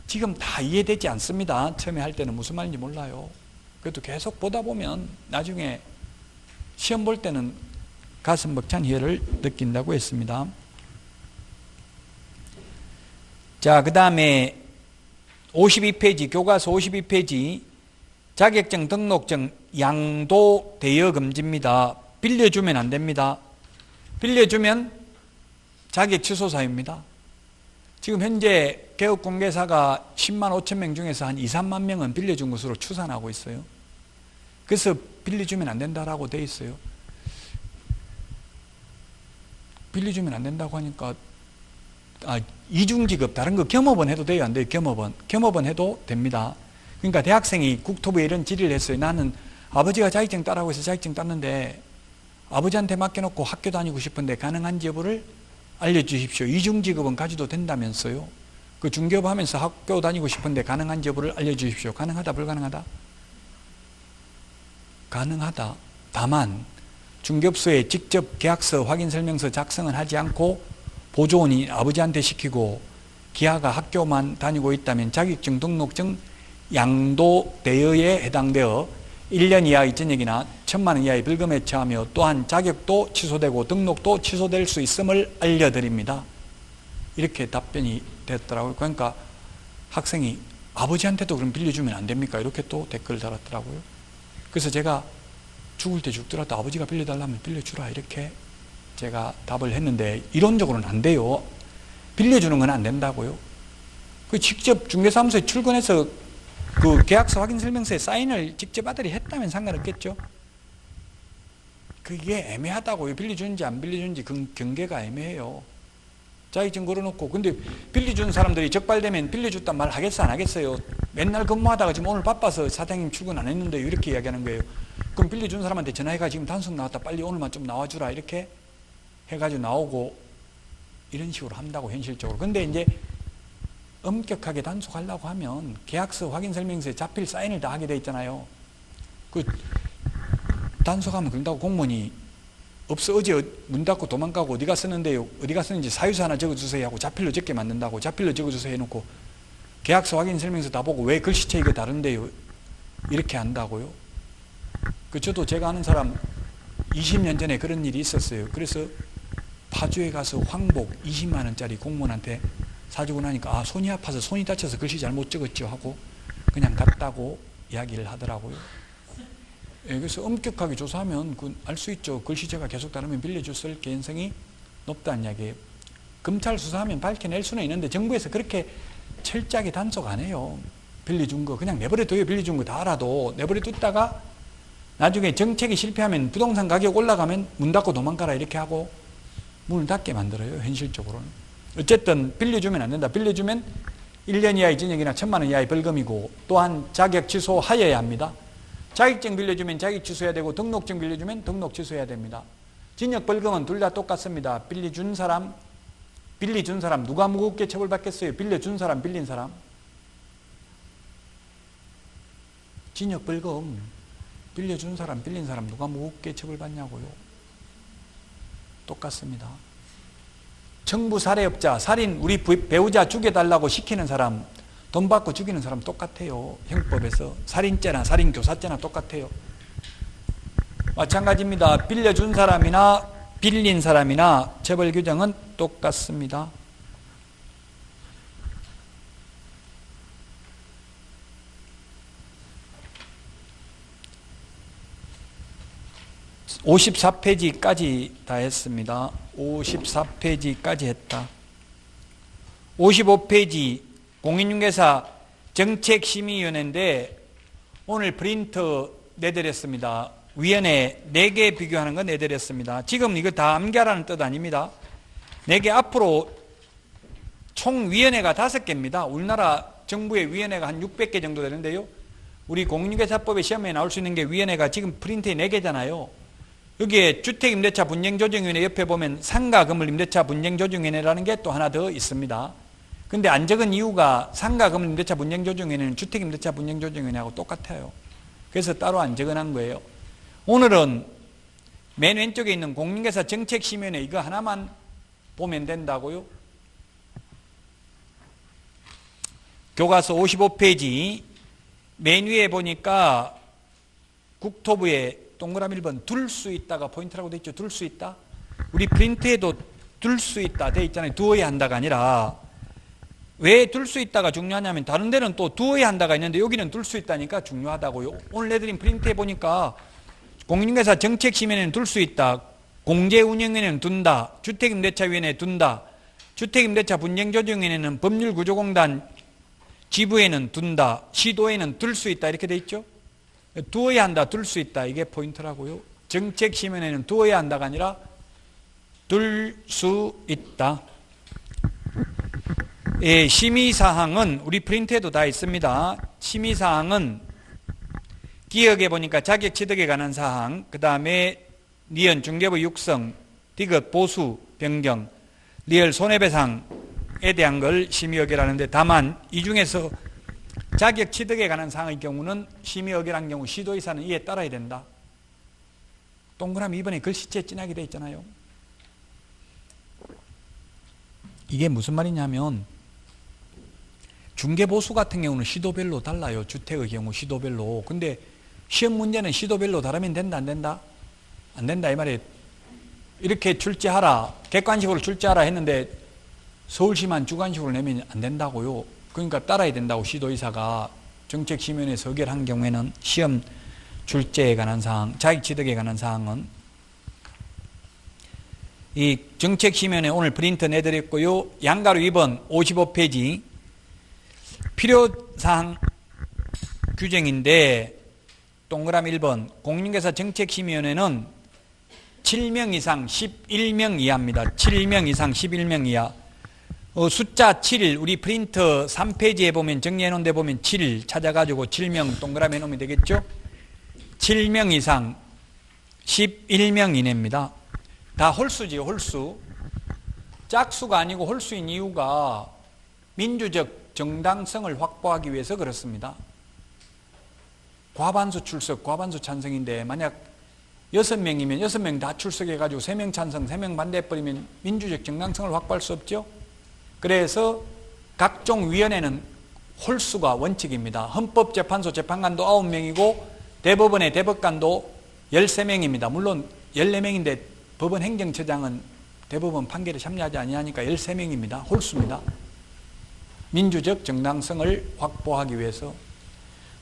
지금 다 이해되지 않습니다. 처음에 할 때는 무슨 말인지 몰라요. 그래도 계속 보다 보면 나중에 시험 볼 때는 가슴 벅찬 희열을 느낀다고 했습니다. 자, 그 다음에 52페이지, 교과서 52페이지 자격증 등록증 양도 대여 금지입니다. 빌려주면 안 됩니다. 빌려주면 자격 취소 사유입니다. 지금 현재 개업공개사가 10만 5천 명 중에서 한 2, 3만 명은 빌려준 것으로 추산하고 있어요. 그래서 빌려주면 안 된다라고 돼 있어요. 빌려주면 안 된다고 하니까 이중지급 다른 거 겸업은 해도 돼요? 안 돼요? 겸업은 해도 됩니다. 그러니까 대학생이 국토부에 이런 질의를 했어요. 나는 아버지가 자격증 따라고 해서 자격증 땄는데 아버지한테 맡겨놓고 학교 다니고 싶은데 가능한지 여부를 알려주십시오. 이중지급은 가져도 된다면서요. 그 중개업 하면서 학교 다니고 싶은데 가능한지 여부를 알려주십시오. 가능하다 불가능하다? 가능하다. 다만 중개업소에 직접 계약서 확인설명서 작성을 하지 않고 보조원이 아버지한테 시키고 기아가 학교만 다니고 있다면 자격증 등록증 양도 대여에 해당되어 1년 이하의 전역이나 1,000만 원 이하의 벌금에 처하며 또한 자격도 취소되고 등록도 취소될 수 있음을 알려드립니다. 이렇게 답변이 됐더라고요. 그러니까 학생이 아버지한테도 그럼 빌려주면 안 됩니까? 이렇게 또 댓글을 달았더라고요. 그래서 제가 죽을 때 죽더라도 아버지가 빌려달라면 빌려주라 이렇게 제가 답을 했는데 이론적으로는 안 돼요. 빌려주는 건 안 된다고요. 그 직접 중개사무소에 출근해서 그 계약서 확인설명서에 사인을 직접 아들이 했다면 상관없겠죠. 그게 애매하다고요. 빌려주는지 안 빌려주는지 그 경계가 애매해요. 자격증 걸어놓고 근데 빌려준 사람들이 적발되면 빌려줬단 말 하겠어 안 하겠어요? 맨날 근무하다가 지금 오늘 바빠서 사장님 출근 안 했는데 이렇게 이야기하는 거예요. 그럼 빌려준 사람한테 전화해가 지금 단속 나왔다 빨리 오늘만 좀 나와주라 이렇게 해가지고 나오고 이런 식으로 한다고 현실적으로. 근데 이제 엄격하게 단속하려고 하면 계약서 확인설명서에 자필 사인을 다 하게 돼 있잖아요. 그 단속하면 그런다고 공무원이 없어 어제 문 닫고 도망가고 어디 갔었는데요. 어디 갔었는지 사유서 하나 적어주세요 하고 자필로 적게 만든다고 자필로 적어주세요 해놓고 계약서 확인설명서 다 보고 왜 글씨체 이거 다른데요 이렇게 한다고요. 그 저도 제가 아는 사람 20년 전에 그런 일이 있었어요. 그래서 파주에 가서 황복 20만 원짜리 공무원한테 사주고 나니까 손이 아파서 손이 다쳐서 글씨 잘못 적었죠 하고 그냥 갔다고 이야기를 하더라고요. 예, 그래서 엄격하게 조사하면 알 수 있죠. 글씨체가 계속 다르면 빌려줬을 개연성이 높다는 이야기예요. 검찰 수사하면 밝혀낼 수는 있는데 정부에서 그렇게 철저하게 단속 안 해요. 빌려준 거 그냥 내버려둬요. 빌려준 거 다 알아도 내버려뒀다가 나중에 정책이 실패하면 부동산 가격 올라가면 문 닫고 도망가라 이렇게 하고 문을 닫게 만들어요. 현실적으로는. 어쨌든 빌려주면 안 된다. 빌려주면 1년 이하의 징역이나 1,000만 원 이하의 벌금이고 또한 자격 취소하여야 합니다. 자격증 빌려주면 자격 취소해야 되고 등록증 빌려주면 등록 취소해야 됩니다. 징역 벌금은 둘 다 똑같습니다. 빌려준 사람 누가 무겁게 처벌받겠어요? 빌려준 사람 빌린 사람. 징역 벌금 빌려준 사람 빌린 사람 누가 무겁게 처벌받냐고요. 똑같습니다. 청부 살해업자 살인 우리 배우자 죽여달라고 시키는 사람 돈 받고 죽이는 사람 똑같아요. 형법에서 살인죄나 살인교사죄나 똑같아요. 마찬가지입니다. 빌려준 사람이나 빌린 사람이나 처벌 규정은 똑같습니다. (54페이지까지) 다 했습니다. 54페이지까지 했다. 55페이지 공인중개사 정책심의위원회인데 오늘 프린트 내드렸습니다. 위원회 4개 비교하는 거 내드렸습니다. 지금 이거 다 암기하라는 뜻 아닙니다. 4개 앞으로 총 위원회가 5개입니다. 우리나라 정부의 위원회가 한 600개 정도 되는데요. 우리 공인중개사법의 시험에 나올 수 있는 게 위원회가 지금 프린트에 4개잖아요. 여기에 주택임대차 분쟁조정위원회 옆에 보면 상가건물임대차 분쟁조정위원회라는 게 또 하나 더 있습니다. 근데 안 적은 이유가 상가건물임대차 분쟁조정위원회는 주택임대차 분쟁조정위원회하고 똑같아요. 그래서 따로 안 적어놓은 거예요. 오늘은 맨 왼쪽에 있는 공인중개사 정책심의위원회 이거 하나만 보면 된다고요. 교과서 55페이지 맨 위에 보니까 국토부에 동그라미 1번 둘 수 있다가 포인트라고 돼 있죠. 둘 수 있다. 우리 프린트에도 둘 수 있다 돼 있잖아요. 두어야 한다가 아니라 왜 둘 수 있다가 중요하냐면 다른 데는 또 두어야 한다가 있는데 여기는 둘 수 있다니까 중요하다고요. 오늘 내드린 프린트에 보니까 공인중개사 정책심의위원회는 둘 수 있다. 공제운영위원회는 둔다. 주택임대차위원회 둔다. 주택임대차 분쟁조정위원회는 법률구조공단 지부에는 둔다. 시도에는 둘 수 있다 이렇게 돼 있죠. 두어야 한다, 둘 수 있다. 이게 포인트라고요. 정책심의위원회는 두어야 한다가 아니라 둘 수 있다. 예, 심의사항은 우리 프린트에도 다 있습니다. 심의사항은 기억해 보니까 자격 취득에 관한 사항, 그 다음에 니은 중개부 육성, 디귿 보수 변경, 리얼 손해배상에 대한 걸 심의의결하는데, 다만 이 중에서 자격 취득에 관한 사항의 경우는 심의의결한 경우 시도의사는 이에 따라야 된다. 동그라미 2번에 글씨체 진하게 되어 있잖아요. 이게 무슨 말이냐면 중개보수 같은 경우는 시도별로 달라요. 주택의 경우 시도별로. 근데 시험 문제는 시도별로 다르면 된다 안 된다? 안 된다 이 말이에요. 이렇게 출제하라, 객관식으로 출제하라 했는데 서울시만 주관식으로 내면 안 된다고요. 그러니까 따라야 된다고. 시도의사가 정책심의원에서 의결한 경우에는 시험 출제에 관한 사항, 자격취득에 관한 사항은 이 정책심의원에 오늘 프린트 내드렸고요. 양가로 2번 55페이지 필요사항 규정인데, 동그라미 1번 공인중개사 정책심의원회는 7명 이상 11명 이하입니다. 7명 이상 11명 이하. 숫자 7, 우리 프린트 3페이지에 보면 정리해 놓은 데 보면 7 찾아가지고 7명 동그라미 해 놓으면 되겠죠? 7명 이상 11명 이내입니다. 다 홀수지요, 홀수. 짝수가 아니고 홀수인 이유가 민주적 정당성을 확보하기 위해서 그렇습니다. 과반수 출석, 과반수 찬성인데 만약 6명이면 6명 다 출석해가지고 3명 찬성, 3명 반대해버리면 민주적 정당성을 확보할 수 없죠. 그래서 각종 위원회는 홀수가 원칙입니다. 헌법재판소 재판관도 9명이고 대법원의 대법관도 13명입니다. 물론 14명인데 법원 행정처장은 대법원 판결에 참여하지 아니하니까 13명입니다. 홀수입니다. 민주적 정당성을 확보하기 위해서.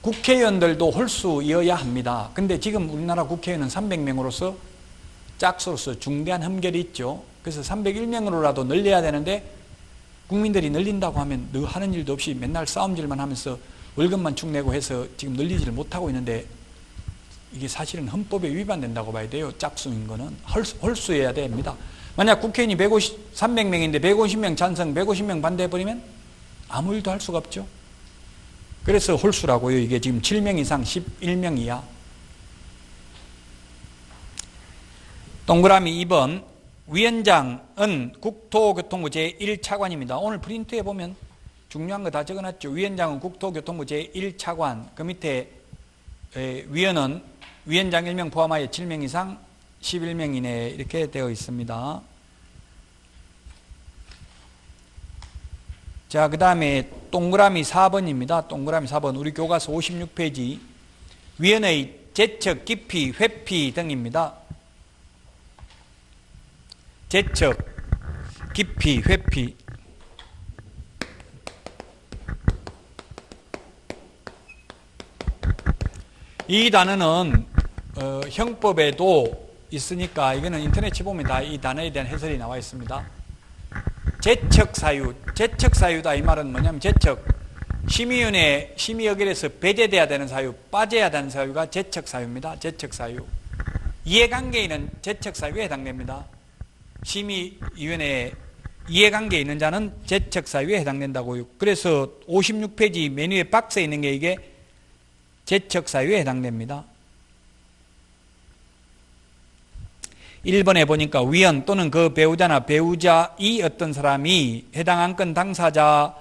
국회의원들도 홀수이어야 합니다. 근데 지금 우리나라 국회의원은 300명으로서 짝수로서 중대한 흠결이 있죠. 그래서 301명으로라도 늘려야 되는데 국민들이 늘린다고 하면 너 하는 일도 없이 맨날 싸움질만 하면서 월급만 축 내고 해서 지금 늘리지를 못하고 있는데, 이게 사실은 헌법에 위반된다고 봐야 돼요. 짝수인 거는 홀수여야 됩니다. 만약 국회의원이 300명인데 150명 찬성, 150명 반대해버리면 아무 일도 할 수가 없죠. 그래서 홀수라고요. 이게 지금 7명 이상 11명 이하. 동그라미 2번 위원장은 국토교통부 제1차관입니다. 오늘 프린트에 보면 중요한 거 다 적어놨죠. 위원장은 국토교통부 제1차관. 그 밑에 위원은 위원장 1명 포함하여 7명 이상 11명 이내 이렇게 되어 있습니다. 자, 그 다음에 동그라미 4번입니다. 동그라미 4번 우리 교과서 56페이지 위원의 제척, 기피, 회피 등입니다. 제척, 기피, 회피. 이 단어는 형법에도 있으니까 이거는 인터넷에 보면 다 이 단어에 대한 해설이 나와 있습니다. 제척 사유, 제척 사유다 이 말은 뭐냐면 제척, 심의위원회 심의의결에서 배제돼야 되는 사유, 빠져야 되는 사유가 제척 사유입니다. 제척 사유. 이해관계인은 제척 사유에 해당됩니다. 심의위원회에 이해관계에 있는 자는 제척 사유에 해당된다고요. 그래서 56페이지 메뉴에 박스에 있는 게 이게 제척 사유에 해당됩니다. 1번에 보니까 위원 또는 그 배우자나 배우자이 어떤 사람이 해당 안건 당사자가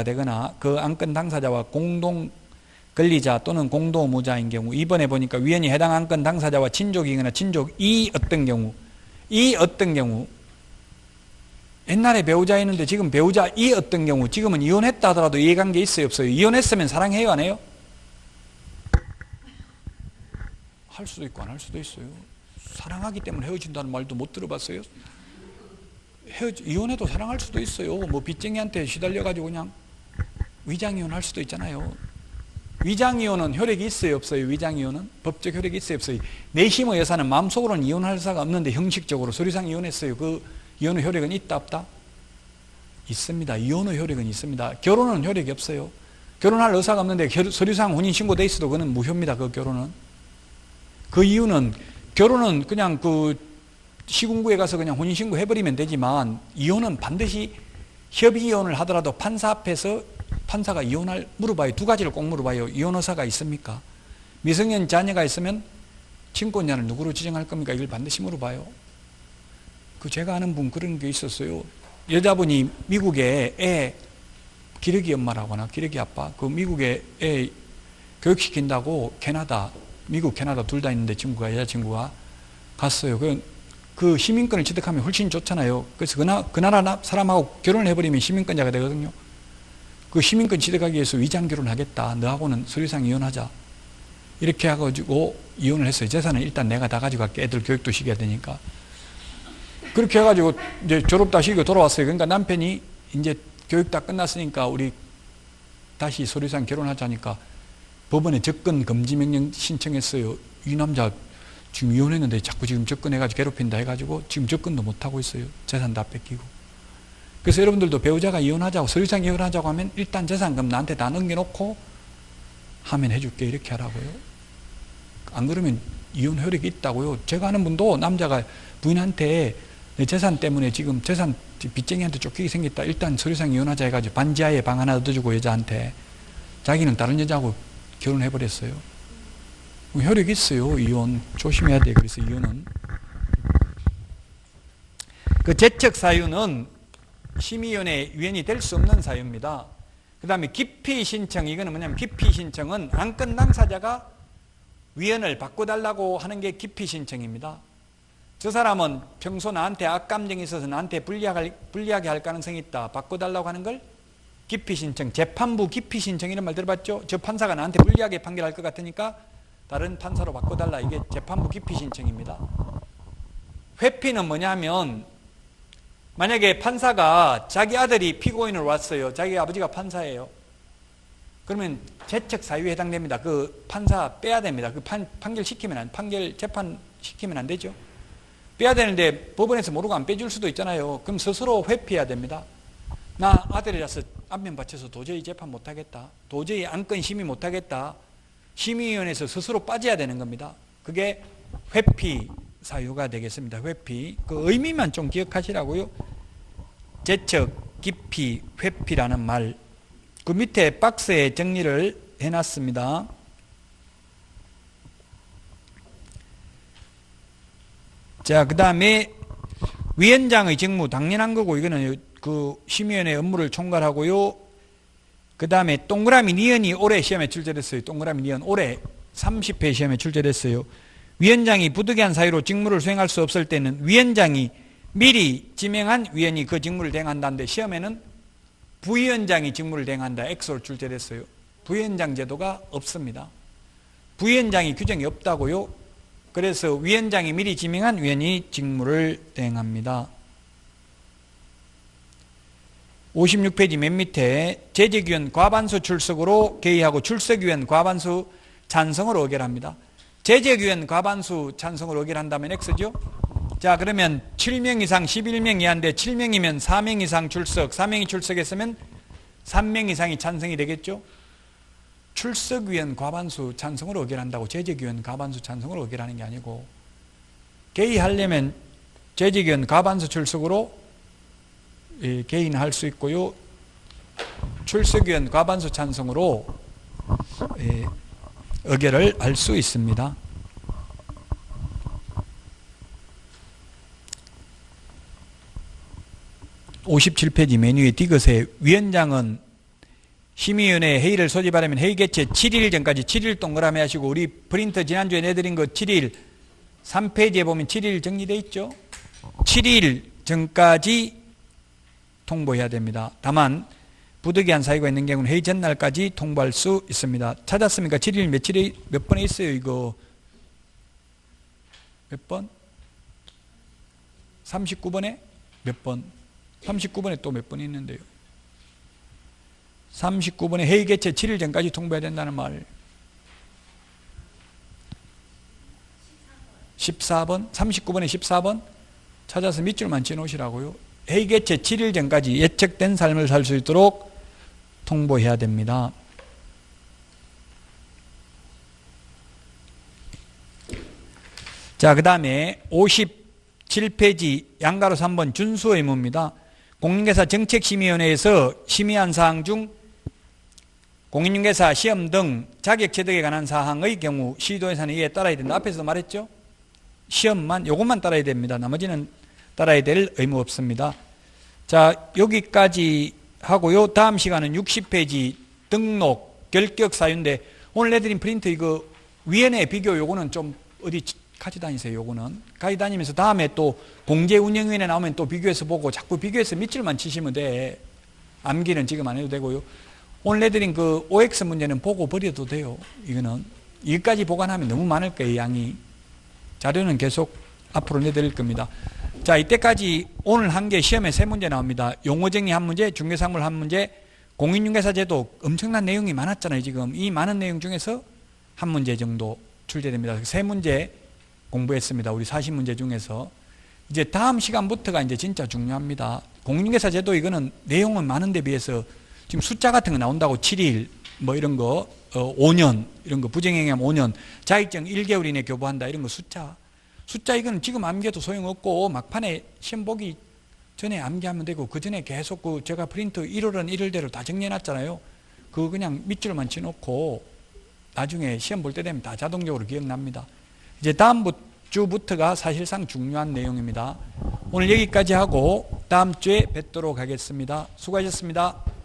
되거나 그 안건 당사자와 공동 권리자 또는 공동 의무자인 경우. 2번에 보니까 위원이 해당 안건 당사자와 친족이거나 친족이 어떤 경우, 이 어떤 경우. 옛날에 배우자였는데 지금 배우자 이 어떤 경우, 지금은 이혼했다 하더라도 이해관계 있어요 없어요? 이혼했으면 사랑해요 안 해요? 할 수도 있고 안 할 수도 있어요. 사랑하기 때문에 헤어진다는 말도 못 들어봤어요? 이혼해도 사랑할 수도 있어요. 뭐 빚쟁이한테 시달려가지고 그냥 위장이혼 할 수도 있잖아요. 위장이혼은 효력이 있어요 없어요? 위장이혼은 법적 효력이 있어요 없어요? 내심의 여사는 마음속으로는 이혼할 의사가 없는데 형식적으로 서류상 이혼했어요. 그 이혼의 효력은 있다 없다? 있습니다. 이혼의 효력은 있습니다. 결혼은 효력이 없어요. 결혼할 의사가 없는데 서류상 혼인신고 돼 있어도 그거는 무효입니다. 그 결혼은. 그 이유는 결혼은 그냥 그 시군구에 가서 그냥 혼인신고 해버리면 되지만 이혼은 반드시 협의이혼을 하더라도 판사 앞에서 판사가 이혼할 물어봐요. 두 가지를 꼭 물어봐요. 이혼 의사가 있습니까? 미성년 자녀가 있으면 친권자를 누구로 지정할 겁니까? 이걸 반드시 물어봐요. 그 제가 아는 분 그런 게 있었어요. 여자분이 미국에 애 기러기 엄마라고 하나 기러기 아빠 그 미국에 애 교육시킨다고 캐나다 미국 캐나다 둘 다 있는데 친구가 여자친구가 갔어요. 그 시민권을 취득하면 훨씬 좋잖아요. 그래서 그 나라 사람하고 결혼을 해버리면 시민권자가 되거든요. 그 시민권 취득하기 위해서 위장 결혼하겠다. 너하고는 서류상 이혼하자. 이렇게 해가지고 이혼을 했어요. 재산은 일단 내가 다 가져갈게. 애들 교육도 시켜야 되니까. 그렇게 해가지고 이제 졸업 다 시키고 돌아왔어요. 그러니까 남편이 이제 교육 다 끝났으니까 우리 다시 서류상 결혼하자니까 법원에 접근 금지 명령 신청했어요. 이 남자 지금 이혼했는데 자꾸 지금 접근해가지고 괴롭힌다 해가지고 지금 접근도 못하고 있어요. 재산 다 뺏기고. 그래서 여러분들도 배우자가 이혼하자고 서류상 이혼하자고 하면 일단 재산금 나한테 다 넘겨놓고 하면 해줄게 이렇게 하라고요. 안 그러면 이혼 효력이 있다고요. 제가 아는 분도 남자가 부인한테 내 재산 때문에 지금 재산 빚쟁이한테 쫓기게 생겼다. 일단 서류상 이혼하자 해가지고 반지하에 방 하나 얻어주고 여자한테 자기는 다른 여자하고 결혼해버렸어요. 효력이 있어요. 이혼 조심해야 돼요. 그래서 이혼은 그 재척 사유는 심의위원회 위원이 될 수 없는 사유입니다. 그 다음에 기피 신청 이거는 뭐냐면 기피 신청은 안건 당사자가 위원을 바꿔달라고 하는 게 기피 신청입니다. 저 사람은 평소 나한테 악감정이 있어서 나한테 불리하게 할 가능성이 있다. 바꿔달라고 하는 걸 기피 신청, 재판부 기피 신청 이런 말 들어봤죠? 저 판사가 나한테 불리하게 판결할 것 같으니까 다른 판사로 바꿔달라. 이게 재판부 기피 신청입니다. 회피는 뭐냐면 만약에 판사가 자기 아들이 피고인으로 왔어요. 자기 아버지가 판사예요. 그러면 재척 사유에 해당됩니다. 그 판사 빼야 됩니다. 그 판결 재판 시키면 안 되죠. 빼야 되는데 법원에서 모르고 안 빼줄 수도 있잖아요. 그럼 스스로 회피해야 됩니다. 나 아들이라서 안면 바쳐서 도저히 재판 못하겠다. 도저히 안건 심의 못하겠다. 심의위원회에서 스스로 빠져야 되는 겁니다. 그게 회피 사유가 되겠습니다. 회피. 그 의미만 좀 기억하시라고요. 재척, 기피, 회피라는 말. 그 밑에 박스에 정리를 해놨습니다. 자, 그 다음에 위원장의 직무 당연한 거고 이거는 그 심의위원회 업무를 총괄하고요. 그 다음에 동그라미 니은이 올해 시험에 출제됐어요. 동그라미 니은 올해 30회 시험에 출제됐어요. 위원장이 부득이한 사유로 직무를 수행할 수 없을 때는 위원장이 미리 지명한 위원이 그 직무를 대행한다는데 시험에는 부위원장이 직무를 대행한다. X로 출제됐어요. 부위원장 제도가 없습니다. 부위원장이 규정이 없다고요. 그래서 위원장이 미리 지명한 위원이 직무를 대행합니다. 56페이지 맨 밑에 재직위원 과반수 출석으로 개의하고 출석위원 과반수 찬성으로 의결합니다. 재직위원 과반수 찬성으로 의결한다면 X죠. 자, 그러면 7명 이상 11명 이하인데 7명이면 4명 이상 출석, 4명이 출석했으면 3명 이상이 찬성이 되겠죠. 출석위원 과반수 찬성으로 의결한다고 재직위원 과반수 찬성으로 의결하는 게 아니고 개의하려면 재직위원 과반수 출석으로 개의는 할 수 있고요. 출석위원 과반수 찬성으로 의결을 할 수 있습니다. (57페이지) 맨 위에 디귿에 위원장은 심의위원회 회의를 소집하려면 회의 개최 7일 전까지 7일 동그라미 하시고 우리 프린터 지난주에 내드린 거 7일 3페이지에 보면 7일 정리되어 있죠. 7일 전까지 통보해야 됩니다. 다만 부득이한 사유가 있는 경우는 회의 전날까지 통보할 수 있습니다. 찾았습니까? 7일 며칠에 몇 번에 있어요 이거? 몇 번? 39번에 몇 번? 39번에 또 몇 번 있는데요. 39번에 회의 개최 7일 전까지 통보해야 된다는 말. 14번? 39번에 14번? 찾아서 밑줄만 지놓으시라고요. 회의 개최 7일 전까지 예측된 삶을 살 수 있도록 통보해야 됩니다. 자, 그 다음에 57페이지 양가로 3번 준수 의무입니다. 공인중개사 정책심의위원회에서 심의한 사항 중 공인중개사 시험 등 자격 취득에 관한 사항의 경우 시도에서는 이에 따라야 된다. 앞에서도 말했죠. 시험만, 요것만 따라야 됩니다. 나머지는 따라야 될 의무 없습니다. 자, 여기까지 하고요. 다음 시간은 60페이지 등록, 결격 사유인데 오늘 내드린 프린트 이거 위원회 비교 요거는 좀 어디 가지 다니세요. 요거는 가지 다니면서 다음에 또 공제운영위원회 나오면 또 비교해서 보고 자꾸 비교해서 밑줄만 치시면 돼. 암기는 지금 안 해도 되고요. 오늘 내드린 그 OX 문제는 보고 버려도 돼요. 이거는 여기까지 보관하면 너무 많을 거예요. 양이. 자료는 계속 앞으로 내드릴 겁니다. 자, 이때까지 오늘 한 개 시험에 3문제 나옵니다. 용어정리 1문제, 중개사물 1문제, 공인중개사 제도 엄청난 내용이 많았잖아요. 지금 이 많은 내용 중에서 1문제 정도 출제됩니다. 3문제 공부했습니다. 우리 40문제 중에서. 이제 다음 시간부터가 이제 진짜 중요합니다. 공인중개사 제도 이거는 내용은 많은데 비해서 지금 숫자 같은 거 나온다고 7일 뭐 이런 거 5년 이런 거 부정행위하면 5년 자격증 1개월 이내 교부한다 이런 거 숫자 이거는 지금 암기해도 소용없고 막판에 시험 보기 전에 암기하면 되고 그 전에 계속 그 제가 프린트 1월은 1월대로 다 정리해놨잖아요. 그거 그냥 밑줄만 쳐놓고 나중에 시험 볼 때 되면 다 자동적으로 기억납니다. 이제 다음 주부터가 사실상 중요한 내용입니다. 오늘 여기까지 하고 다음 주에 뵙도록 하겠습니다. 수고하셨습니다.